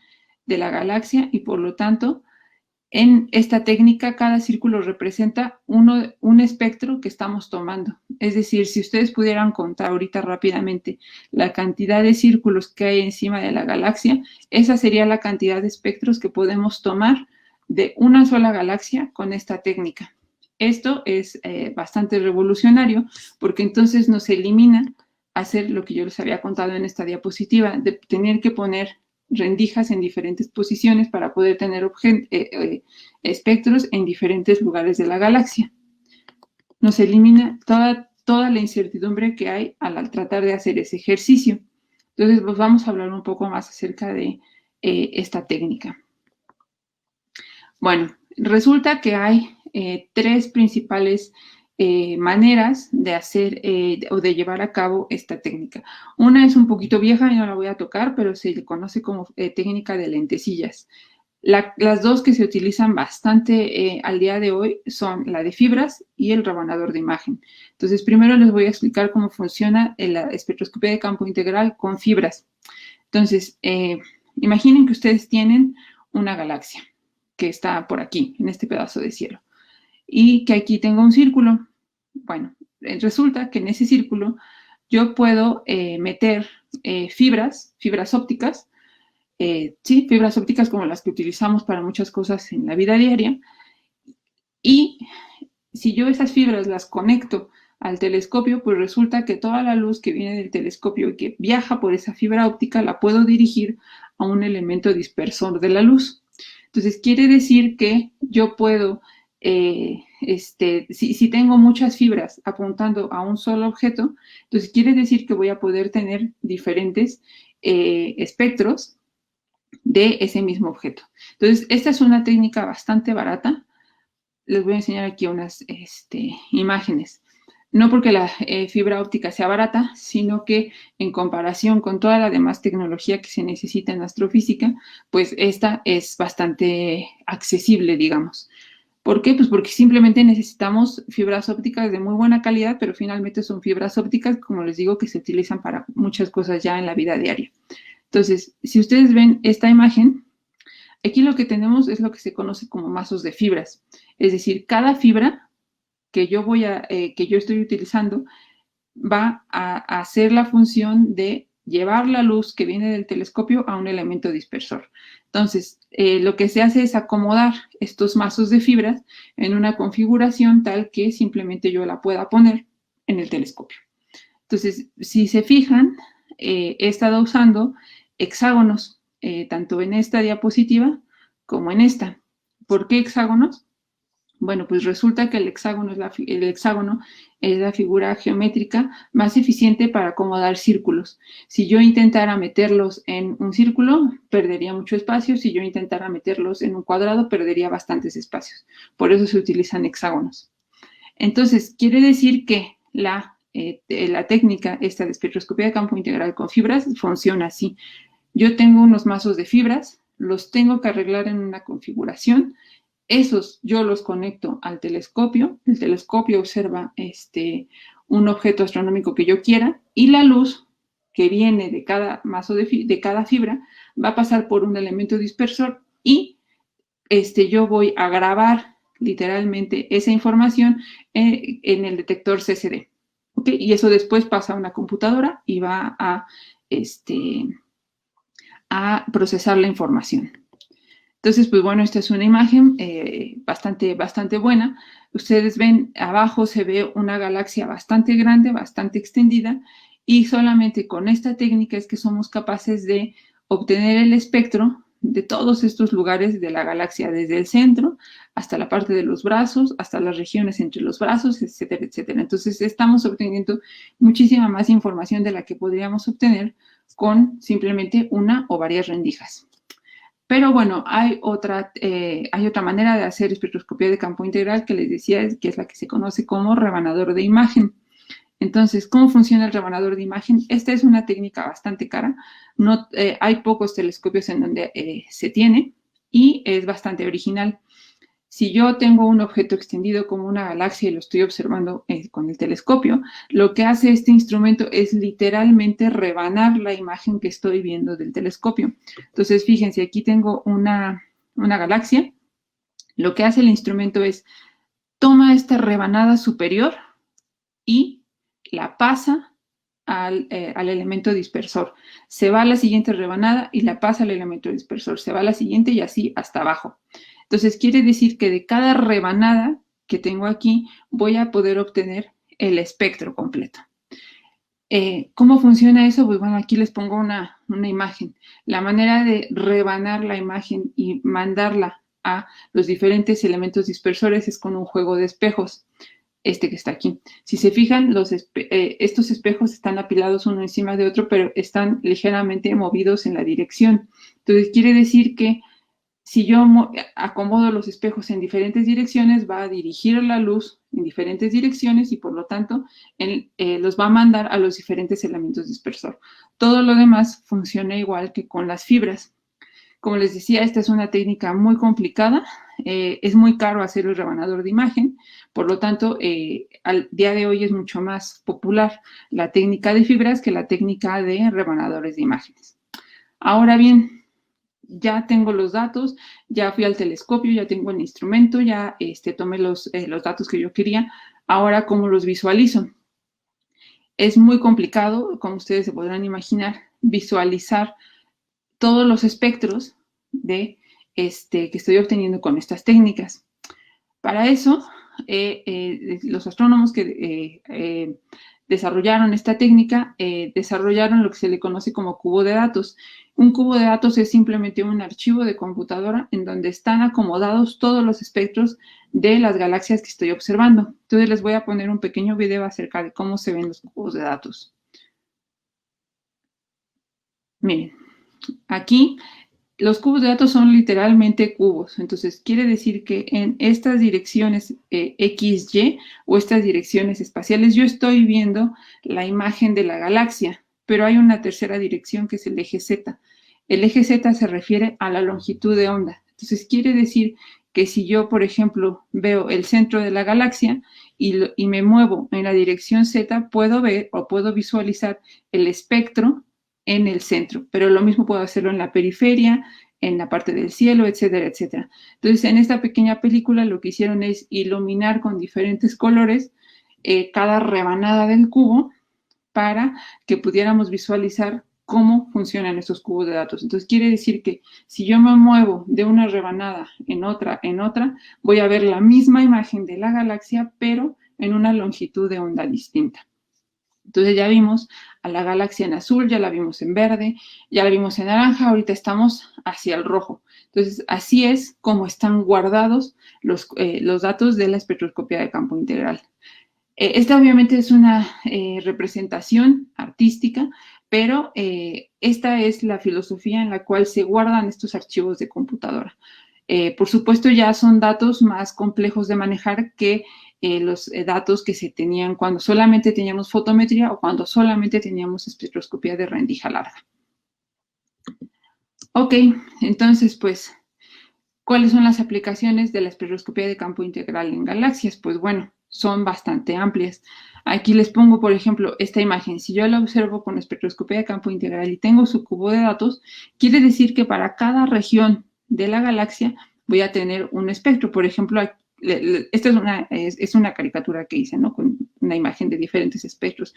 de la galaxia y por lo tanto en esta técnica cada círculo representa un espectro que estamos tomando. Es decir, si ustedes pudieran contar ahorita rápidamente la cantidad de círculos que hay encima de la galaxia, esa sería la cantidad de espectros que podemos tomar de una sola galaxia con esta técnica. Esto es bastante revolucionario porque entonces nos elimina hacer lo que yo les había contado en esta diapositiva, de tener que poner rendijas en diferentes posiciones para poder tener espectros en diferentes lugares de la galaxia. Nos elimina toda la incertidumbre que hay al tratar de hacer ese ejercicio. Entonces, pues vamos a hablar un poco más acerca de esta técnica. Bueno, resulta que hay tres principales maneras de hacer o de llevar a cabo esta técnica. Una es un poquito vieja y no la voy a tocar, pero se le conoce como técnica de lentecillas. Las dos que se utilizan bastante al día de hoy son la de fibras y el rebanador de imagen. Entonces, primero les voy a explicar cómo funciona la espectroscopía de campo integral con fibras. Entonces, imaginen que ustedes tienen una galaxia que está por aquí, en este pedazo de cielo, y que aquí tengo un círculo. Bueno, resulta que en ese círculo yo puedo meter fibras ópticas, sí, fibras ópticas como las que utilizamos para muchas cosas en la vida diaria, y si yo esas fibras las conecto al telescopio, pues resulta que toda la luz que viene del telescopio y que viaja por esa fibra óptica la puedo dirigir a un elemento dispersor de la luz. Entonces, quiere decir que yo puedo, si tengo muchas fibras apuntando a un solo objeto, entonces quiere decir que voy a poder tener diferentes espectros de ese mismo objeto. Entonces, esta es una técnica bastante barata. Les voy a enseñar aquí unas imágenes. No porque la fibra óptica sea barata, sino que en comparación con toda la demás tecnología que se necesita en astrofísica, pues esta es bastante accesible, digamos. ¿Por qué? Pues porque simplemente necesitamos fibras ópticas de muy buena calidad, pero finalmente son fibras ópticas, como les digo, que se utilizan para muchas cosas ya en la vida diaria. Entonces, si ustedes ven esta imagen, aquí lo que tenemos es lo que se conoce como mazos de fibras. Es decir, cada fibra que yo estoy utilizando va a hacer la función de llevar la luz que viene del telescopio a un elemento dispersor. Entonces, lo que se hace es acomodar estos mazos de fibras en una configuración tal que simplemente yo la pueda poner en el telescopio. Entonces, si se fijan, he estado usando hexágonos, tanto en esta diapositiva como en esta. ¿Por qué hexágonos? Bueno, pues resulta que el hexágono es la figura geométrica más eficiente para acomodar círculos. Si yo intentara meterlos en un círculo, perdería mucho espacio. Si yo intentara meterlos en un cuadrado, perdería bastantes espacios. Por eso se utilizan hexágonos. Entonces, quiere decir que la técnica esta de espectroscopía de campo integral con fibras funciona así. Yo tengo unos mazos de fibras, los tengo que arreglar en una configuración. Esos yo los conecto al telescopio, el telescopio observa un objeto astronómico que yo quiera y la luz que viene de cada mazo de cada fibra va a pasar por un elemento dispersor y yo voy a grabar literalmente esa información en el detector CCD. ¿Okay? Y eso después pasa a una computadora y va a procesar la información. Entonces, pues bueno, esta es una imagen bastante buena. Ustedes ven, abajo se ve una galaxia bastante grande, bastante extendida, y solamente con esta técnica es que somos capaces de obtener el espectro de todos estos lugares de la galaxia, desde el centro hasta la parte de los brazos, hasta las regiones entre los brazos, etcétera, etcétera. Entonces, estamos obteniendo muchísima más información de la que podríamos obtener con simplemente una o varias rendijas. Pero bueno, hay otra manera de hacer espectroscopía de campo integral que les decía, que es la que se conoce como rebanador de imagen. Entonces, ¿cómo funciona el rebanador de imagen? Esta es una técnica bastante cara. No, hay pocos telescopios en donde se tiene y es bastante original. Si yo tengo un objeto extendido como una galaxia y lo estoy observando con el telescopio, lo que hace este instrumento es literalmente rebanar la imagen que estoy viendo del telescopio. Entonces, fíjense, aquí tengo una galaxia. Lo que hace el instrumento es toma esta rebanada superior y la pasa al elemento dispersor. Se va a la siguiente rebanada y la pasa al elemento dispersor. Se va a la siguiente y así hasta abajo. Entonces, quiere decir que de cada rebanada que tengo aquí, voy a poder obtener el espectro completo. ¿Cómo funciona eso? Pues bueno, aquí les pongo una imagen. La manera de rebanar la imagen y mandarla a los diferentes elementos dispersores es con un juego de espejos, este que está aquí. Si se fijan, estos espejos están apilados uno encima de otro, pero están ligeramente movidos en la dirección. Entonces, quiere decir que si yo acomodo los espejos en diferentes direcciones, va a dirigir la luz en diferentes direcciones y por lo tanto los va a mandar a los diferentes elementos dispersor. Todo lo demás funciona igual que con las fibras. Como les decía, esta es una técnica muy complicada, es muy caro hacer el rebanador de imagen, por lo tanto, al día de hoy es mucho más popular la técnica de fibras que la técnica de rebanadores de imágenes. Ahora bien, ya tengo los datos, ya fui al telescopio, ya tengo el instrumento, ya tomé los datos que yo quería. Ahora, ¿cómo los visualizo? Es muy complicado, como ustedes se podrán imaginar, visualizar todos los espectros que estoy obteniendo con estas técnicas. Para eso, los astrónomos que desarrollaron esta técnica, desarrollaron lo que se le conoce como cubo de datos. Un cubo de datos es simplemente un archivo de computadora en donde están acomodados todos los espectros de las galaxias que estoy observando. Entonces les voy a poner un pequeño video acerca de cómo se ven los cubos de datos. Miren, aquí los cubos de datos son literalmente cubos, entonces quiere decir que en estas direcciones X, Y o estas direcciones espaciales yo estoy viendo la imagen de la galaxia, pero hay una tercera dirección que es el eje Z. El eje Z se refiere a la longitud de onda, entonces quiere decir que si yo, por ejemplo, veo el centro de la galaxia y me muevo en la dirección Z, puedo ver o puedo visualizar el espectro en el centro, pero lo mismo puedo hacerlo en la periferia, en la parte del cielo, etcétera, etcétera. Entonces, en esta pequeña película lo que hicieron es iluminar con diferentes colores cada rebanada del cubo para que pudiéramos visualizar cómo funcionan estos cubos de datos. Entonces, quiere decir que si yo me muevo de una rebanada en otra, voy a ver la misma imagen de la galaxia, pero en una longitud de onda distinta. Entonces ya vimos a la galaxia en azul, ya la vimos en verde, ya la vimos en naranja, ahorita estamos hacia el rojo. Entonces así es como están guardados los datos de la espectroscopía de campo integral. Esta obviamente es una representación artística, pero esta es la filosofía en la cual se guardan estos archivos de computadora. Por supuesto ya son datos más complejos de manejar que los datos que se tenían cuando solamente teníamos fotometría o cuando solamente teníamos espectroscopía de rendija larga. Ok, entonces pues, ¿cuáles son las aplicaciones de la espectroscopía de campo integral en galaxias? Pues bueno, son bastante amplias. Aquí les pongo, por ejemplo, esta imagen. Si yo la observo con espectroscopía de campo integral y tengo su cubo de datos, quiere decir que para cada región de la galaxia voy a tener un espectro. Por ejemplo, esta es una caricatura que hice, ¿no? Con una imagen de diferentes espectros.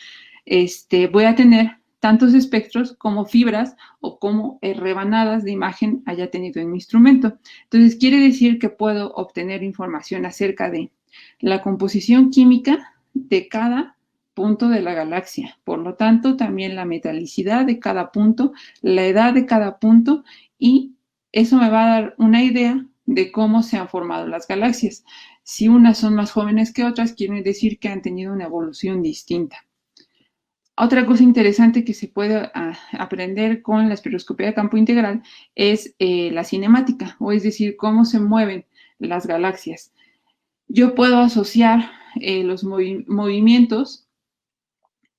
Voy a tener tantos espectros como fibras o como rebanadas de imagen haya tenido en mi instrumento. Entonces, quiere decir que puedo obtener información acerca de la composición química de cada punto de la galaxia. Por lo tanto, también la metalicidad de cada punto, la edad de cada punto, y eso me va a dar una idea de cómo se han formado las galaxias. Si unas son más jóvenes que otras, quiere decir que han tenido una evolución distinta. Otra cosa interesante que se puede aprender con la espectroscopía de campo integral es la cinemática, o es decir, cómo se mueven las galaxias. Yo puedo asociar los movimientos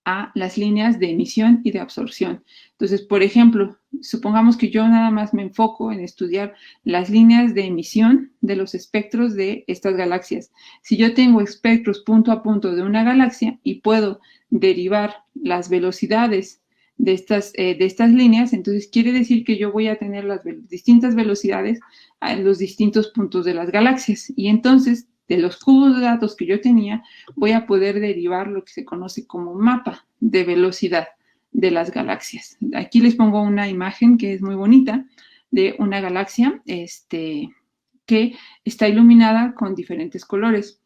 a las líneas de emisión y de absorción. Entonces, por ejemplo, supongamos que yo nada más me enfoco en estudiar las líneas de emisión de los espectros de estas galaxias. Si yo tengo espectros punto a punto de una galaxia y puedo derivar las velocidades de estas líneas, entonces quiere decir que yo voy a tener las distintas velocidades en los distintos puntos de las galaxias. Y entonces, de los cubos de datos que yo tenía, voy a poder derivar lo que se conoce como mapa de velocidad de las galaxias. Aquí les pongo una imagen que es muy bonita de una galaxia que está iluminada con diferentes colores,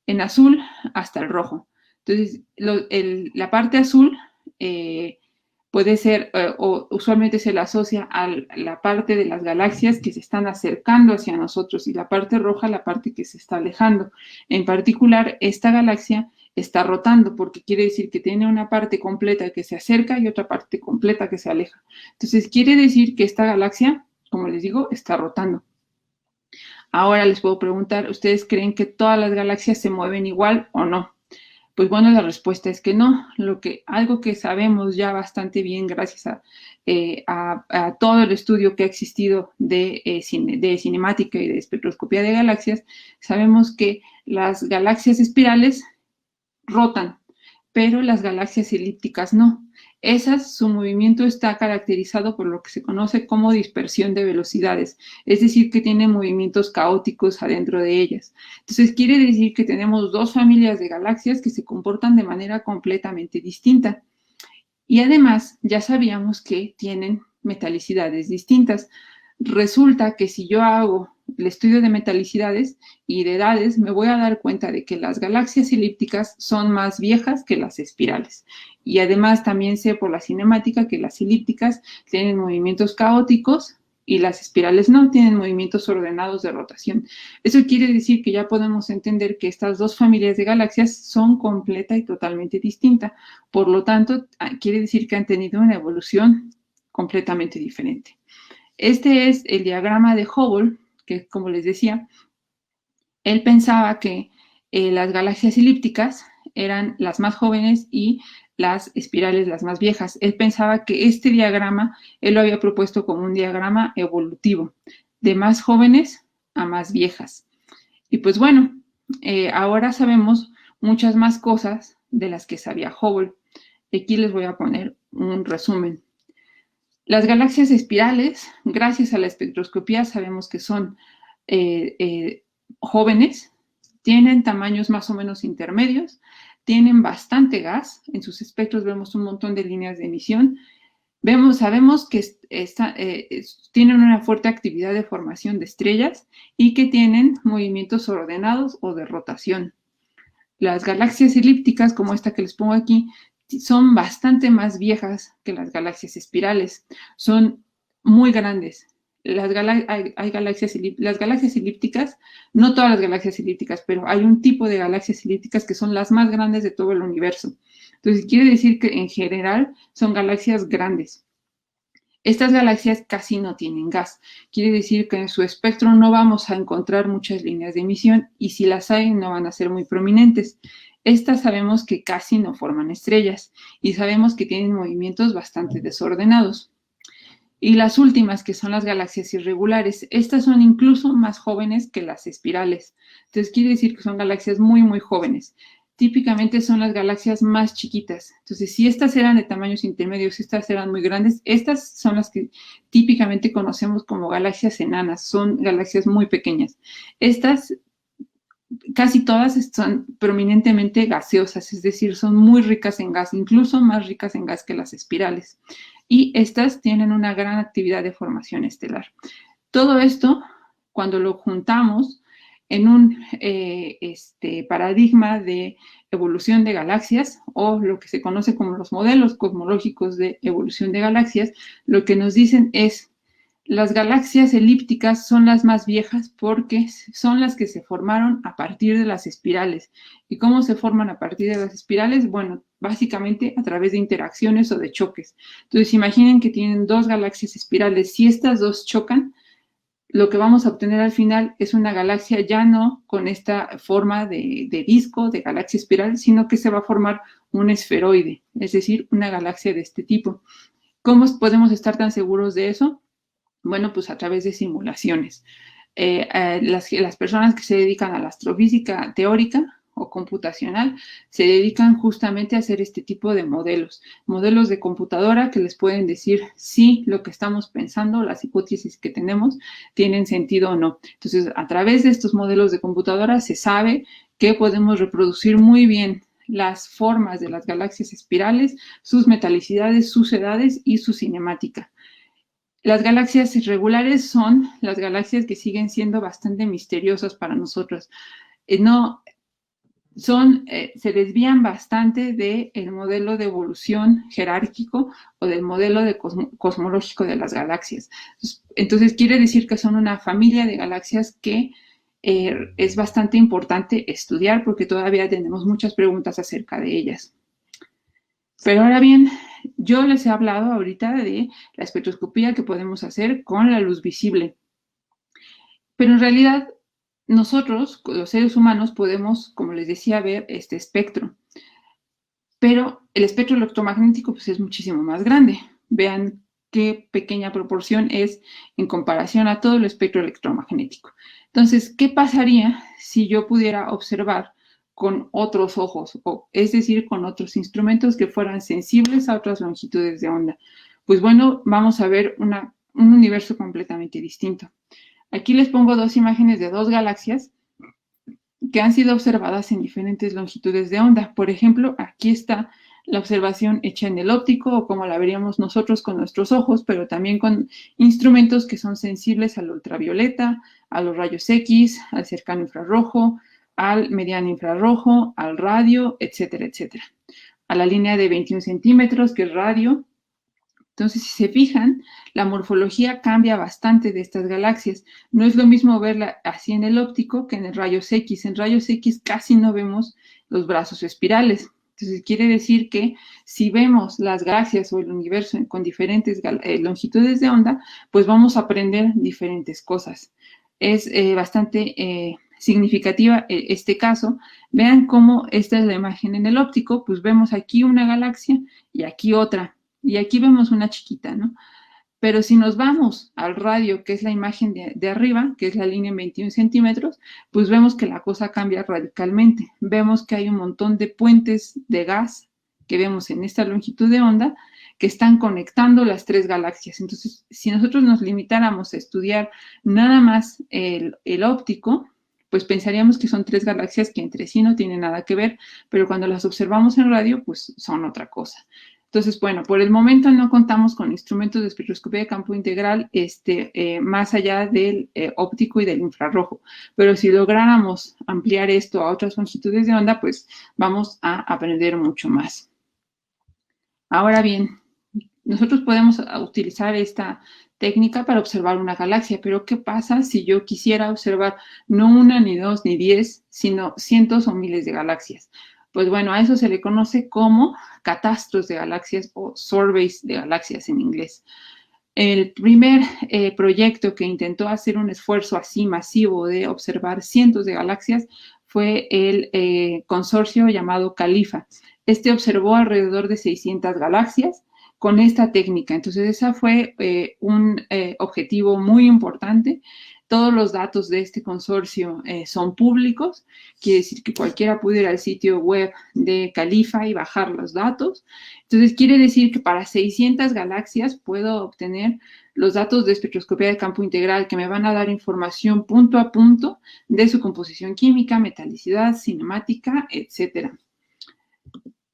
en azul hasta el rojo. Entonces, la parte azul puede ser, o usualmente se la asocia a la parte de las galaxias que se están acercando hacia nosotros, y la parte roja, la parte que se está alejando. En particular, esta galaxia está rotando, porque quiere decir que tiene una parte completa que se acerca y otra parte completa que se aleja. Entonces, quiere decir que esta galaxia, como les digo, está rotando. Ahora les puedo preguntar, ¿ustedes creen que todas las galaxias se mueven igual o no? Pues bueno, la respuesta es que no. Algo que sabemos ya bastante bien gracias a todo el estudio que ha existido de cinemática y de espectroscopía de galaxias, sabemos que las galaxias espirales rotan, pero las galaxias elípticas no. Su movimiento está caracterizado por lo que se conoce como dispersión de velocidades, es decir, que tienen movimientos caóticos adentro de ellas. Entonces, quiere decir que tenemos dos familias de galaxias que se comportan de manera completamente distinta. Y además, ya sabíamos que tienen metalicidades distintas. Resulta que si yo hago el estudio de metalicidades y de edades, me voy a dar cuenta de que las galaxias elípticas son más viejas que las espirales. Y además también sé por la cinemática que las elípticas tienen movimientos caóticos y las espirales no, tienen movimientos ordenados de rotación. Eso quiere decir que ya podemos entender que estas dos familias de galaxias son completa y totalmente distintas. Por lo tanto, quiere decir que han tenido una evolución completamente diferente. Este es el diagrama de Hubble, que, como les decía, él pensaba que las galaxias elípticas eran las más jóvenes y las espirales las más viejas. Él pensaba que este diagrama, él lo había propuesto como un diagrama evolutivo, de más jóvenes a más viejas. Y pues bueno, ahora sabemos muchas más cosas de las que sabía Hubble. Aquí les voy a poner un resumen. Las galaxias espirales, gracias a la espectroscopía, sabemos que son jóvenes, tienen tamaños más o menos intermedios, tienen bastante gas, en sus espectros vemos un montón de líneas de emisión, sabemos que tienen una fuerte actividad de formación de estrellas y que tienen movimientos ordenados o de rotación. Las galaxias elípticas, como esta que les pongo aquí, son bastante más viejas que las galaxias espirales. Son muy grandes. Las galaxias elípticas, no todas las galaxias elípticas, pero hay un tipo de galaxias elípticas que son las más grandes de todo el universo. Entonces, quiere decir que en general son galaxias grandes. Estas galaxias casi no tienen gas. Quiere decir que en su espectro no vamos a encontrar muchas líneas de emisión y si las hay no van a ser muy prominentes. Estas sabemos que casi no forman estrellas y sabemos que tienen movimientos bastante desordenados. Y las últimas, que son las galaxias irregulares, estas son incluso más jóvenes que las espirales. Entonces quiere decir que son galaxias muy, muy jóvenes. Típicamente son las galaxias más chiquitas. Entonces, si estas eran de tamaños intermedios, estas eran muy grandes, estas son las que típicamente conocemos como galaxias enanas, son galaxias muy pequeñas. Estas casi todas son prominentemente gaseosas, es decir, son muy ricas en gas, incluso más ricas en gas que las espirales. Y estas tienen una gran actividad de formación estelar. Todo esto, cuando lo juntamos en un paradigma de evolución de galaxias, o lo que se conoce como los modelos cosmológicos de evolución de galaxias, lo que nos dicen es: las galaxias elípticas son las más viejas porque son las que se formaron a partir de las espirales. ¿Y cómo se forman a partir de las espirales? Bueno, básicamente a través de interacciones o de choques. Entonces, imaginen que tienen dos galaxias espirales. Si estas dos chocan, lo que vamos a obtener al final es una galaxia ya no con esta forma de disco, de galaxia espiral, sino que se va a formar un esferoide, es decir, una galaxia de este tipo. ¿Cómo podemos estar tan seguros de eso? Bueno, pues a través de simulaciones. Las personas que se dedican a la astrofísica teórica o computacional se dedican justamente a hacer este tipo de modelos de computadora que les pueden decir si lo que estamos pensando, las hipótesis que tenemos, tienen sentido o no. Entonces, a través de estos modelos de computadora se sabe que podemos reproducir muy bien las formas de las galaxias espirales, sus metalicidades, sus edades y su cinemática. Las galaxias irregulares son las galaxias que siguen siendo bastante misteriosas para nosotros. Se desvían bastante del modelo de evolución jerárquico o del modelo cosmológico de las galaxias. Entonces, quiere decir que son una familia de galaxias que es bastante importante estudiar porque todavía tenemos muchas preguntas acerca de ellas. Pero ahora bien, yo les he hablado ahorita de la espectroscopía que podemos hacer con la luz visible. Pero en realidad, nosotros, los seres humanos, podemos, como les decía, ver este espectro. Pero el espectro electromagnético pues, es muchísimo más grande. Vean qué pequeña proporción es en comparación a todo el espectro electromagnético. Entonces, ¿qué pasaría si yo pudiera observar con otros ojos, es decir, con otros instrumentos que fueran sensibles a otras longitudes de onda? Pues bueno, vamos a ver un universo completamente distinto. Aquí les pongo dos imágenes de dos galaxias que han sido observadas en diferentes longitudes de onda. Por ejemplo, aquí está la observación hecha en el óptico, o como la veríamos nosotros con nuestros ojos, pero también con instrumentos que son sensibles al ultravioleta, a los rayos X, al cercano infrarrojo, al mediano infrarrojo, al radio, etcétera, etcétera. A la línea de 21 centímetros, que es radio. Entonces, si se fijan, la morfología cambia bastante de estas galaxias. No es lo mismo verla así en el óptico que en el rayos X. En rayos X casi no vemos los brazos espirales. Entonces, quiere decir que si vemos las galaxias o el universo con diferentes longitudes de onda, pues vamos a aprender diferentes cosas. Es bastante significativa este caso. Vean cómo esta es la imagen en el óptico, pues vemos aquí una galaxia y aquí otra. Y aquí vemos una chiquita, ¿no? Pero si nos vamos al radio, que es la imagen de arriba, que es la línea en 21 centímetros, pues vemos que la cosa cambia radicalmente. Vemos que hay un montón de puentes de gas que vemos en esta longitud de onda que están conectando las tres galaxias. Entonces, si nosotros nos limitáramos a estudiar nada más el óptico, pues pensaríamos que son tres galaxias que entre sí no tienen nada que ver, pero cuando las observamos en radio, pues son otra cosa. Entonces, bueno, por el momento no contamos con instrumentos de espectroscopía de campo integral más allá del óptico y del infrarrojo. Pero si lográramos ampliar esto a otras longitudes de onda, pues vamos a aprender mucho más. Ahora bien, nosotros podemos utilizar esta técnica para observar una galaxia, pero ¿qué pasa si yo quisiera observar no una, ni dos, ni 10, sino cientos o miles de galaxias? Pues bueno, a eso se le conoce como catastros de galaxias o surveys de galaxias en inglés. El primer proyecto que intentó hacer un esfuerzo así masivo de observar cientos de galaxias fue el consorcio llamado CALIFA. Este observó alrededor de 600 galaxias con esta técnica. Entonces, ese fue un objetivo muy importante. todos los datos de este consorcio son públicos, quiere decir que cualquiera puede ir al sitio web de Califa y bajar los datos. Entonces, quiere decir que para 600 galaxias puedo obtener los datos de espectroscopía de campo integral que me van a dar información punto a punto de su composición química, metalicidad, cinemática, etcétera.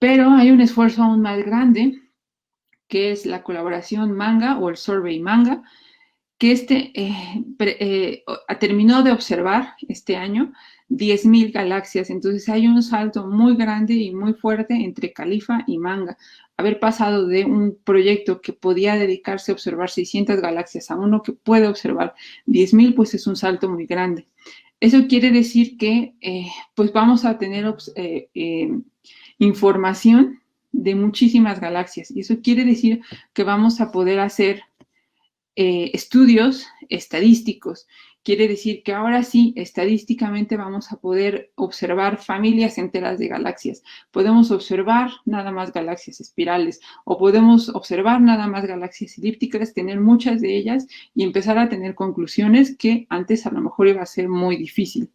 Pero hay un esfuerzo aún más grande, que es la colaboración MaNGA o el Survey MaNGA, que terminó de observar este año 10.000 galaxias. Entonces hay un salto muy grande y muy fuerte entre Califa y MaNGA. Haber pasado de un proyecto que podía dedicarse a observar 600 galaxias a uno que puede observar 10.000, pues es un salto muy grande. Eso quiere decir que pues vamos a tener información de muchísimas galaxias. Y eso quiere decir que vamos a poder hacer estudios estadísticos. Quiere decir que ahora sí, estadísticamente vamos a poder observar familias enteras de galaxias. Podemos observar nada más galaxias espirales o podemos observar nada más galaxias elípticas, tener muchas de ellas y empezar a tener conclusiones que antes a lo mejor iba a ser muy difícil.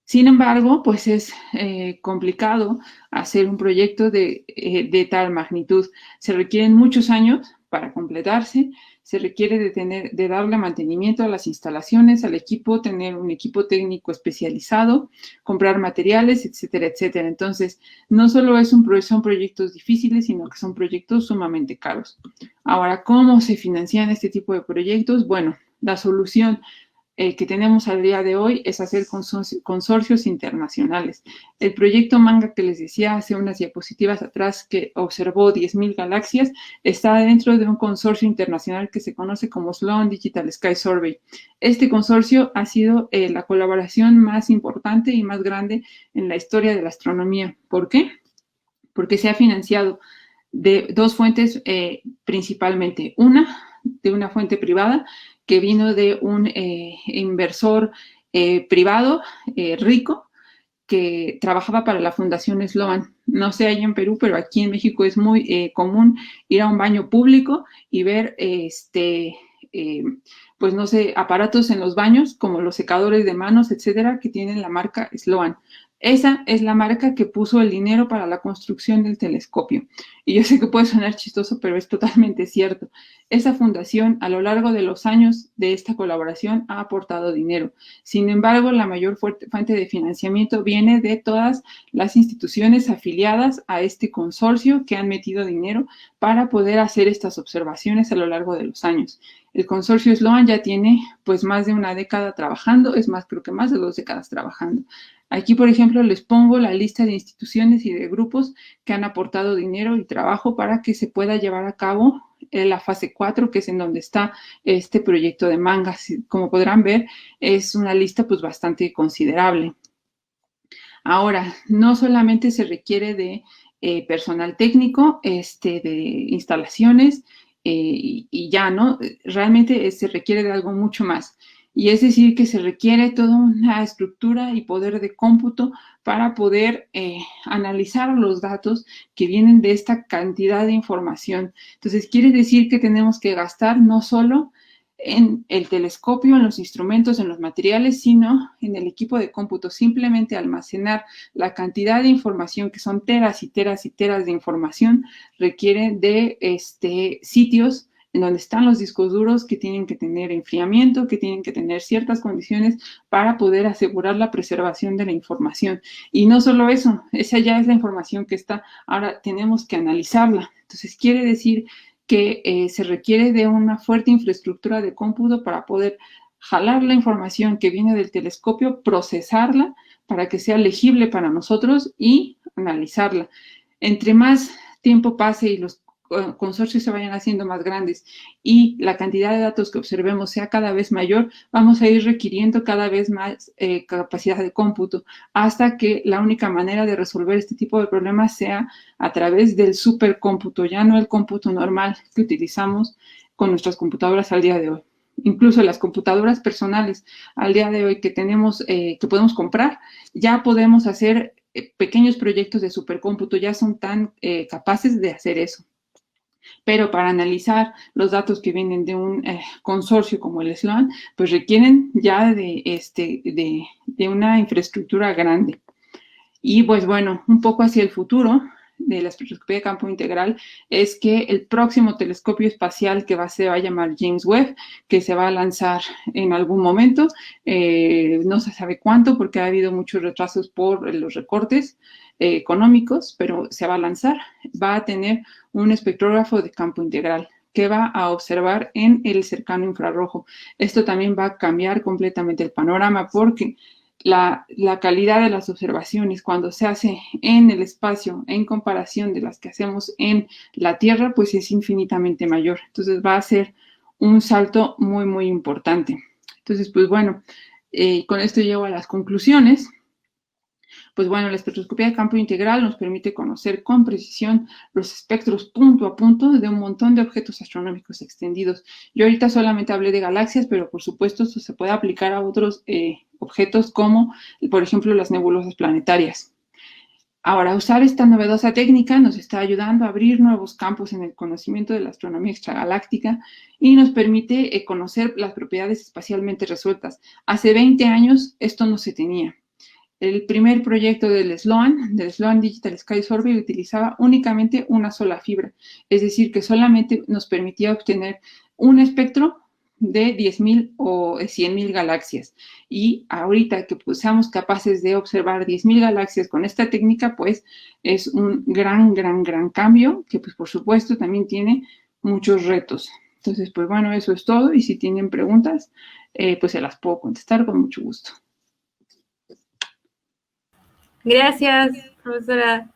Sin embargo, pues es complicado hacer un proyecto de tal magnitud. Se requieren muchos años para completarse, se requiere de darle mantenimiento a las instalaciones, al equipo, tener un equipo técnico especializado, comprar materiales, etcétera, etcétera. Entonces, no solo son proyectos difíciles, sino que son proyectos sumamente caros. Ahora, ¿cómo se financian este tipo de proyectos? Bueno, la solución que tenemos al día de hoy es hacer consorcios internacionales. El proyecto MaNGA que les decía hace unas diapositivas atrás que observó 10.000 galaxias está dentro de un consorcio internacional que se conoce como Sloan Digital Sky Survey. Este consorcio ha sido la colaboración más importante y más grande en la historia de la astronomía. ¿Por qué? Porque se ha financiado de dos fuentes principalmente. Una, de una fuente privada que vino de un inversor privado rico que trabajaba para la Fundación Sloan. No sé ahí en Perú, pero aquí en México es muy común ir a un baño público y ver pues no sé, aparatos en los baños como los secadores de manos, etcétera, que tienen la marca Sloan. Esa es la marca que puso el dinero para la construcción del telescopio. Y yo sé que puede sonar chistoso, pero es totalmente cierto. Esa fundación, a lo largo de los años de esta colaboración, ha aportado dinero. Sin embargo, la mayor fuente de financiamiento viene de todas las instituciones afiliadas a este consorcio que han metido dinero para poder hacer estas observaciones a lo largo de los años. El consorcio Sloan ya tiene pues más de una década trabajando, es más, creo que más de 2 décadas trabajando. Aquí, por ejemplo, les pongo la lista de instituciones y de grupos que han aportado dinero y trabajo para que se pueda llevar a cabo la fase 4, que es en donde está este proyecto de MaNGA. Como podrán ver, es una lista pues bastante considerable. Ahora, no solamente se requiere de personal técnico, de instalaciones y ya, ¿no? Realmente se requiere de algo mucho más. Y es decir, que se requiere toda una estructura y poder de cómputo para poder analizar los datos que vienen de esta cantidad de información. Entonces, quiere decir que tenemos que gastar no solo en el telescopio, en los instrumentos, en los materiales, sino en el equipo de cómputo. Simplemente almacenar la cantidad de información, que son teras y teras y teras de información, requiere de sitios en donde están los discos duros que tienen que tener enfriamiento, que tienen que tener ciertas condiciones para poder asegurar la preservación de la información. Y no solo eso, esa ya es la información que está, ahora tenemos que analizarla. Entonces, quiere decir que se requiere de una fuerte infraestructura de cómputo para poder jalar la información que viene del telescopio, procesarla para que sea legible para nosotros y analizarla. Entre más tiempo pase y los consorcios se vayan haciendo más grandes y la cantidad de datos que observemos sea cada vez mayor, vamos a ir requiriendo cada vez más capacidad de cómputo hasta que la única manera de resolver este tipo de problemas sea a través del supercómputo, ya no el cómputo normal que utilizamos con nuestras computadoras al día de hoy. Incluso las computadoras personales al día de hoy que tenemos, que podemos comprar, ya podemos hacer pequeños proyectos de supercómputo, ya son tan capaces de hacer eso. Pero para analizar los datos que vienen de un consorcio como el SLOAN, pues requieren ya de una infraestructura grande. Y pues bueno, un poco hacia el futuro de la espectroscopía de campo integral es que el próximo telescopio espacial que se va a llamar James Webb, que se va a lanzar en algún momento, no se sabe cuánto porque ha habido muchos retrasos por los recortes económicos, pero se va a lanzar, va a tener un espectrógrafo de campo integral que va a observar en el cercano infrarrojo. Esto también va a cambiar completamente el panorama porque la calidad de las observaciones cuando se hace en el espacio en comparación de las que hacemos en la Tierra, pues es infinitamente mayor. Entonces va a ser un salto muy, muy importante. Entonces, pues bueno, con esto llego a las conclusiones. Pues bueno, la espectroscopía de campo integral nos permite conocer con precisión los espectros punto a punto de un montón de objetos astronómicos extendidos. Yo ahorita solamente hablé de galaxias, pero por supuesto esto se puede aplicar a otros objetos como, por ejemplo, las nebulosas planetarias. Ahora, usar esta novedosa técnica nos está ayudando a abrir nuevos campos en el conocimiento de la astronomía extragaláctica y nos permite conocer las propiedades espacialmente resueltas. Hace 20 años esto no se tenía. El primer proyecto del SLOAN Digital Sky Survey, utilizaba únicamente una sola fibra, es decir, que solamente nos permitía obtener un espectro de 10.000 o 100.000 galaxias. Y ahorita que pues, seamos capaces de observar 10.000 galaxias con esta técnica, pues es un gran cambio que pues por supuesto también tiene muchos retos. Entonces, pues bueno, eso es todo y si tienen preguntas, pues se las puedo contestar con mucho gusto. Gracias, profesora.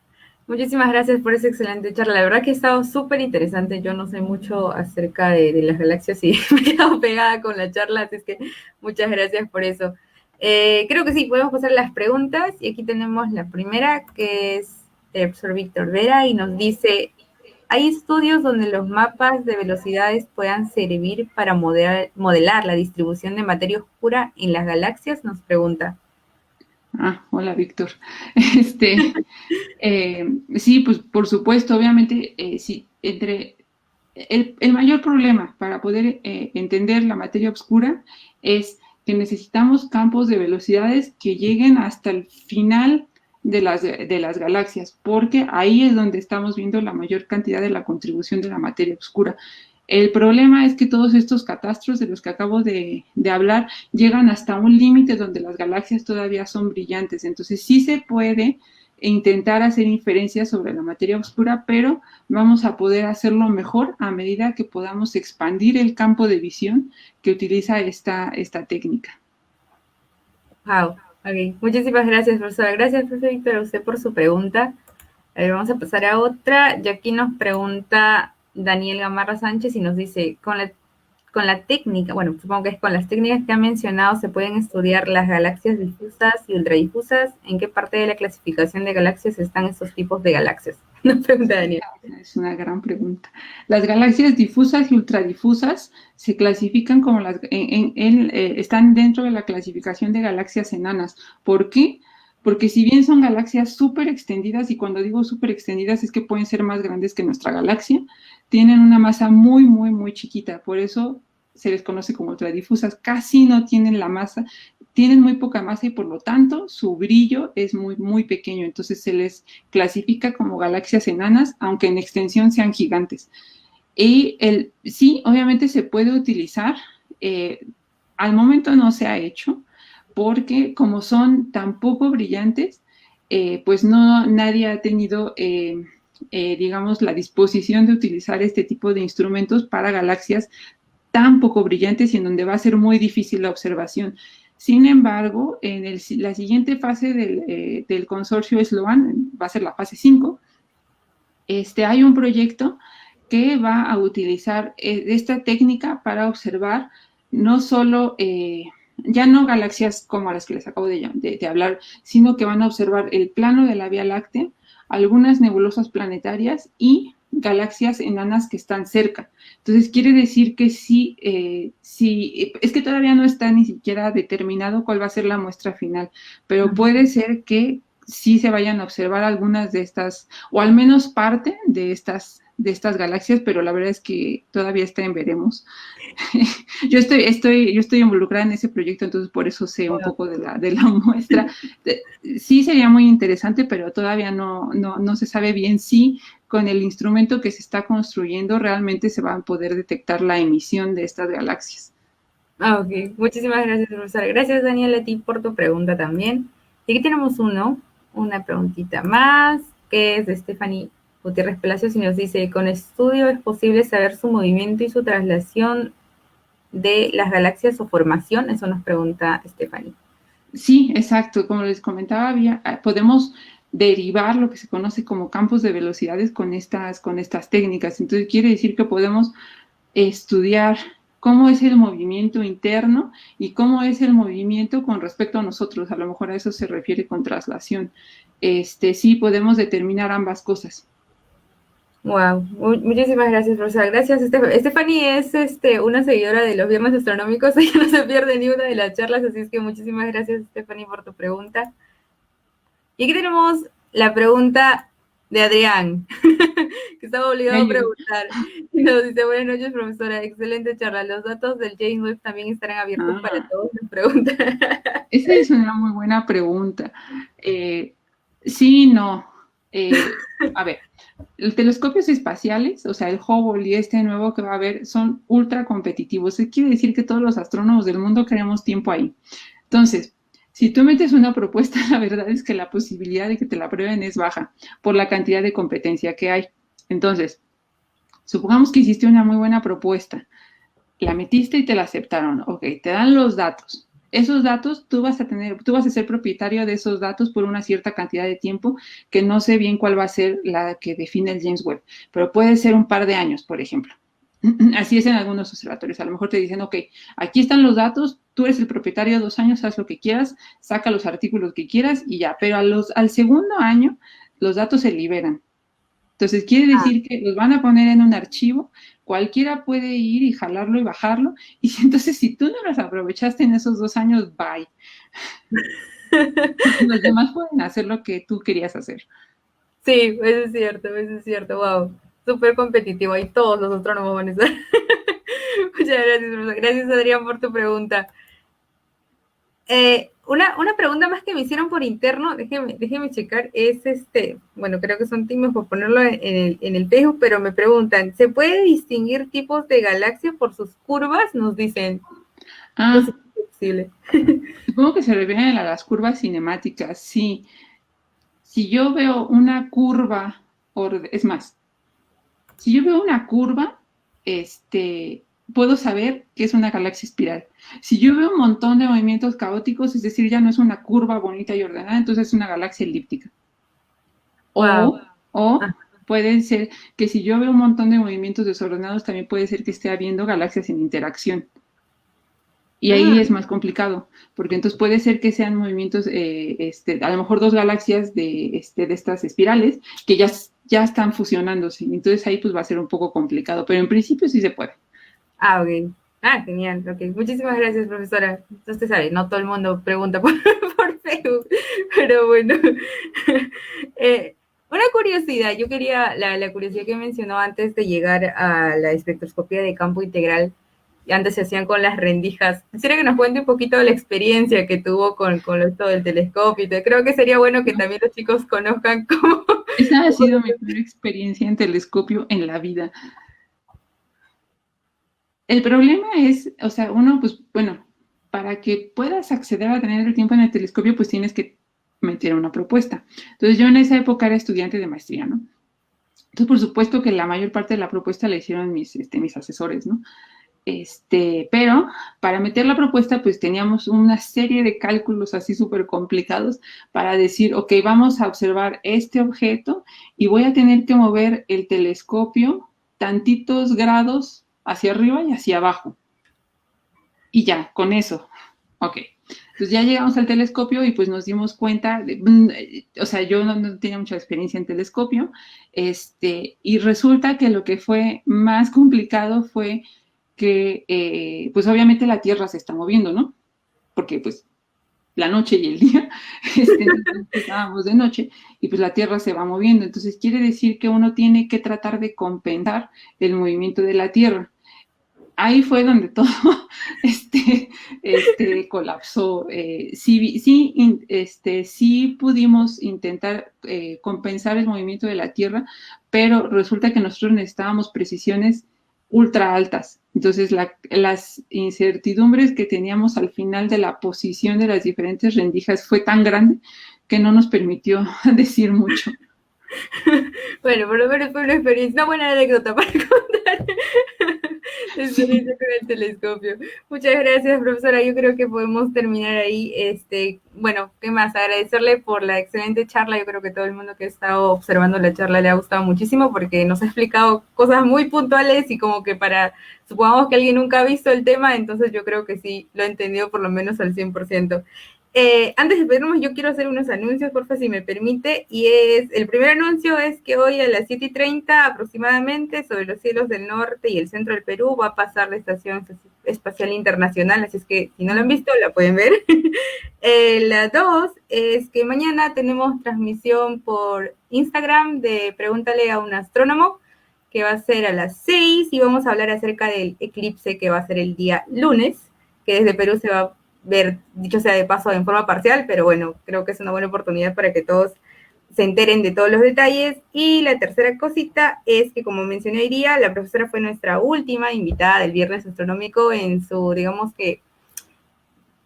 Muchísimas gracias por esa excelente charla. La verdad que ha estado súper interesante. Yo no sé mucho acerca de las galaxias y me he quedado pegada con la charla, así es que muchas gracias por eso. Creo que sí, podemos pasar a las preguntas y aquí tenemos la primera que es del profesor Víctor Vera y nos dice, ¿hay estudios donde los mapas de velocidades puedan servir para modelar la distribución de materia oscura en las galaxias? Nos pregunta. Hola, Víctor. Sí, pues por supuesto, obviamente, sí, el mayor problema para poder entender la materia oscura es que necesitamos campos de velocidades que lleguen hasta el final de las galaxias, porque ahí es donde estamos viendo la mayor cantidad de la contribución de la materia oscura. El problema es que todos estos catastros de los que acabo de hablar llegan hasta un límite donde las galaxias todavía son brillantes. Entonces sí se puede intentar hacer inferencias sobre la materia oscura, pero vamos a poder hacerlo mejor a medida que podamos expandir el campo de visión que utiliza esta técnica. Wow, ok. Muchísimas gracias, profesora. Gracias, profesor Víctor, a usted por su pregunta. A ver, vamos a pasar a otra. Y aquí nos pregunta Daniel Gamarra Sánchez y nos dice, con la técnica, bueno, supongo que es con las técnicas que ha mencionado, ¿se pueden estudiar las galaxias difusas y ultradifusas? ¿En qué parte de la clasificación de galaxias están estos tipos de galaxias? Nos pregunta Daniel. Es una gran pregunta. Las galaxias difusas y ultradifusas se clasifican como están dentro de la clasificación de galaxias enanas. ¿Por qué? Porque si bien son galaxias súper extendidas, y cuando digo súper extendidas es que pueden ser más grandes que nuestra galaxia, tienen una masa muy chiquita, por eso se les conoce como ultradifusas, casi no tienen la masa, tienen muy poca masa y por lo tanto su brillo es muy pequeño, entonces se les clasifica como galaxias enanas, aunque en extensión sean gigantes. Y sí, obviamente se puede utilizar, al momento no se ha hecho, porque como son tan poco brillantes, pues nadie ha tenido, digamos, la disposición de utilizar este tipo de instrumentos para galaxias tan poco brillantes y en donde va a ser muy difícil la observación. Sin embargo, en la siguiente fase del consorcio SLOAN, va a ser la fase 5, hay un proyecto que va a utilizar esta técnica para observar no solo ya no galaxias como las que les acabo de hablar, sino que van a observar el plano de la Vía Láctea, algunas nebulosas planetarias y galaxias enanas que están cerca. Entonces, quiere decir que sí, es que todavía no está ni siquiera determinado cuál va a ser la muestra final, pero puede ser que sí se vayan a observar algunas de estas, o al menos parte de estas de estas galaxias, pero la verdad es que todavía está en veremos. Yo estoy involucrada en ese proyecto, entonces por eso sé un poco de la muestra. Sí sería muy interesante, pero todavía no se sabe bien si con el instrumento que se está construyendo realmente se va a poder detectar la emisión de estas galaxias. Ok. Muchísimas gracias, profesora. Gracias, Daniel, a ti por tu pregunta también. Y aquí tenemos una preguntita más, que es de Stephanie Gutiérrez Palacios y nos dice, con estudio es posible saber su movimiento y su traslación de las galaxias o formación. Eso nos pregunta Stephanie. Sí, exacto. Como les comentaba, podemos derivar lo que se conoce como campos de velocidades con estas técnicas. Entonces quiere decir que podemos estudiar cómo es el movimiento interno y cómo es el movimiento con respecto a nosotros. A lo mejor a eso se refiere con traslación. Sí, podemos determinar ambas cosas. Wow, muchísimas gracias, profesora. Gracias, Stephanie es una seguidora de los viernes astronómicos, ella no se pierde ni una de las charlas, así es que muchísimas gracias, Stephanie, por tu pregunta. Y aquí tenemos la pregunta de Adrián, que estaba obligado a preguntar. Nos dice, buenas noches, profesora, excelente charla. ¿Los datos del James Webb también estarán abiertos para todos? Nos pregunta. Esa es una muy buena pregunta. Sí, no. A ver, los telescopios espaciales, o sea, el Hubble y este nuevo que va a haber, son ultra competitivos. Eso quiere decir que todos los astrónomos del mundo queremos tiempo ahí. Entonces, si tú metes una propuesta, la verdad es que la posibilidad de que te la aprueben es baja por la cantidad de competencia que hay. Entonces, supongamos que hiciste una muy buena propuesta, la metiste y te la aceptaron. Ok, te dan los datos. Esos datos tú vas a ser propietario de esos datos por una cierta cantidad de tiempo, que no sé bien cuál va a ser la que define el James Webb, pero puede ser un par de años, por ejemplo. Así es en algunos observatorios. A lo mejor te dicen, ok, aquí están los datos, tú eres el propietario 2 años, haz lo que quieras, saca los artículos que quieras y ya. Pero al segundo año, los datos se liberan. Entonces, quiere decir que los van a poner en un archivo, cualquiera puede ir y jalarlo y bajarlo, y entonces si tú no los aprovechaste en esos 2 años, bye. Los demás pueden hacer lo que tú querías hacer. Sí, eso es cierto, wow. Súper competitivo, y todos los astrónomos van a estar. Muchas gracias, profesor. Gracias, Adrián, por tu pregunta. Una pregunta más que me hicieron por interno, déjeme checar, es bueno, creo que son times por ponerlo en el Facebook, pero me preguntan, ¿se puede distinguir tipos de galaxias por sus curvas? Nos dicen. No sé si es posible. Supongo que se refieren a las curvas cinemáticas, sí. Si yo veo una curva, es más, si yo veo una curva, puedo saber que es una galaxia espiral. Si yo veo un montón de movimientos caóticos, es decir, ya no es una curva bonita y ordenada, entonces es una galaxia elíptica. Wow. O puede ser que si yo veo un montón de movimientos desordenados, también puede ser que esté habiendo galaxias en interacción. Y ahí es más complicado, porque entonces puede ser que sean movimientos, a lo mejor 2 galaxias de estas espirales que ya están fusionándose. Entonces ahí pues va a ser un poco complicado, pero en principio sí se puede. Ok. Genial. Ok. Muchísimas gracias, profesora. Usted sabe, no todo el mundo pregunta por Facebook, pero bueno. Una curiosidad, yo quería, la curiosidad que mencionó antes de llegar a la espectroscopía de campo integral, antes se hacían con las rendijas. Quisiera que nos cuente un poquito de la experiencia que tuvo con esto del telescopio. Creo que sería bueno que también los chicos conozcan cómo... Esa ha sido mi primera experiencia en telescopio en la vida. El problema es, o sea, uno, pues, bueno, para que puedas acceder a tener el tiempo en el telescopio, pues tienes que meter una propuesta. Entonces, yo en esa época era estudiante de maestría, ¿no? Entonces, por supuesto que la mayor parte de la propuesta la hicieron mis asesores, ¿no? Pero para meter la propuesta, pues teníamos una serie de cálculos así súper complicados para decir, ok, vamos a observar este objeto y voy a tener que mover el telescopio tantitos grados hacia arriba y hacia abajo. Y ya, con eso. Ok. Entonces ya llegamos al telescopio y pues nos dimos cuenta, o sea, yo no tenía mucha experiencia en telescopio, y resulta que lo que fue más complicado fue que, pues obviamente la Tierra se está moviendo, ¿no? Porque pues la noche y el día, entonces estábamos de noche y pues la Tierra se va moviendo. Entonces quiere decir que uno tiene que tratar de compensar el movimiento de la Tierra. Ahí fue donde todo colapsó. Sí pudimos intentar compensar el movimiento de la Tierra, pero resulta que nosotros necesitábamos precisiones ultra altas. Entonces, las incertidumbres que teníamos al final de la posición de las diferentes rendijas fue tan grande que no nos permitió decir mucho. Bueno, por lo menos fue una experiencia, una buena anécdota para contar. Experiencia con el telescopio. Muchas gracias, profesora. Yo creo que podemos terminar ahí. Bueno, ¿qué más? Agradecerle por la excelente charla. Yo creo que todo el mundo que ha estado observando la charla le ha gustado muchísimo porque nos ha explicado cosas muy puntuales y como que supongamos que alguien nunca ha visto el tema, entonces yo creo que sí lo ha entendido por lo menos al 100%. Antes de pedirnos, yo quiero hacer unos anuncios, porfa, si me permite, y el primer anuncio es que hoy a las 7:30 aproximadamente, sobre los cielos del norte y el centro del Perú, va a pasar la Estación Espacial Internacional, así es que si no lo han visto, la pueden ver. La 2 es que mañana tenemos transmisión por Instagram de Pregúntale a un astrónomo, que va a ser a las 6, y vamos a hablar acerca del eclipse que va a ser el día lunes, que desde Perú se va a ver, dicho sea de paso, en forma parcial, pero bueno, creo que es una buena oportunidad para que todos se enteren de todos los detalles. Y la tercera cosita es que, como mencioné hoy día, la profesora fue nuestra última invitada del Viernes Astronómico en su, digamos que,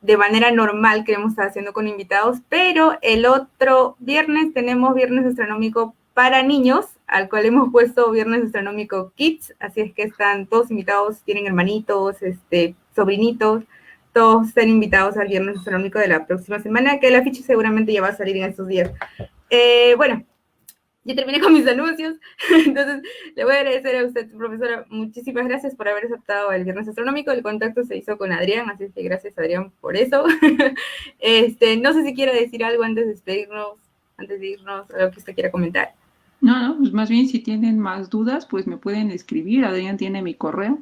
de manera normal que hemos estado haciendo con invitados, pero el otro viernes tenemos Viernes Astronómico para niños, al cual hemos puesto Viernes Astronómico Kids, así es que están todos invitados, tienen hermanitos, sobrinitos, todos están invitados al Viernes Astronómico de la próxima semana, que el afiche seguramente ya va a salir en estos días. Bueno, ya terminé con mis anuncios, entonces le voy a agradecer a usted, profesora, muchísimas gracias por haber aceptado el Viernes Astronómico. El contacto se hizo con Adrián, así que gracias, Adrián, por eso. No sé si quiere decir algo antes de despedirnos, antes de irnos, algo que usted quiera comentar. No, pues más bien si tienen más dudas, pues me pueden escribir. Adrián tiene mi correo.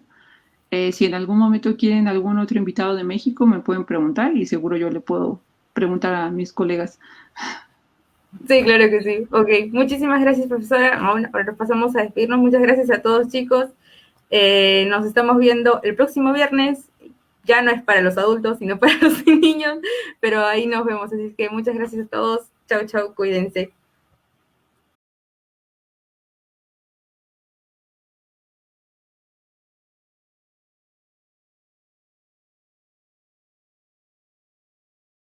Si en algún momento quieren algún otro invitado de México, me pueden preguntar y seguro yo le puedo preguntar a mis colegas. Sí, claro que sí. Ok, muchísimas gracias, profesora. Ahora pasamos a despedirnos. Muchas gracias a todos, chicos. Nos estamos viendo el próximo viernes. Ya no es para los adultos, sino para los niños, pero ahí nos vemos. Así que muchas gracias a todos. Chau, chau, cuídense.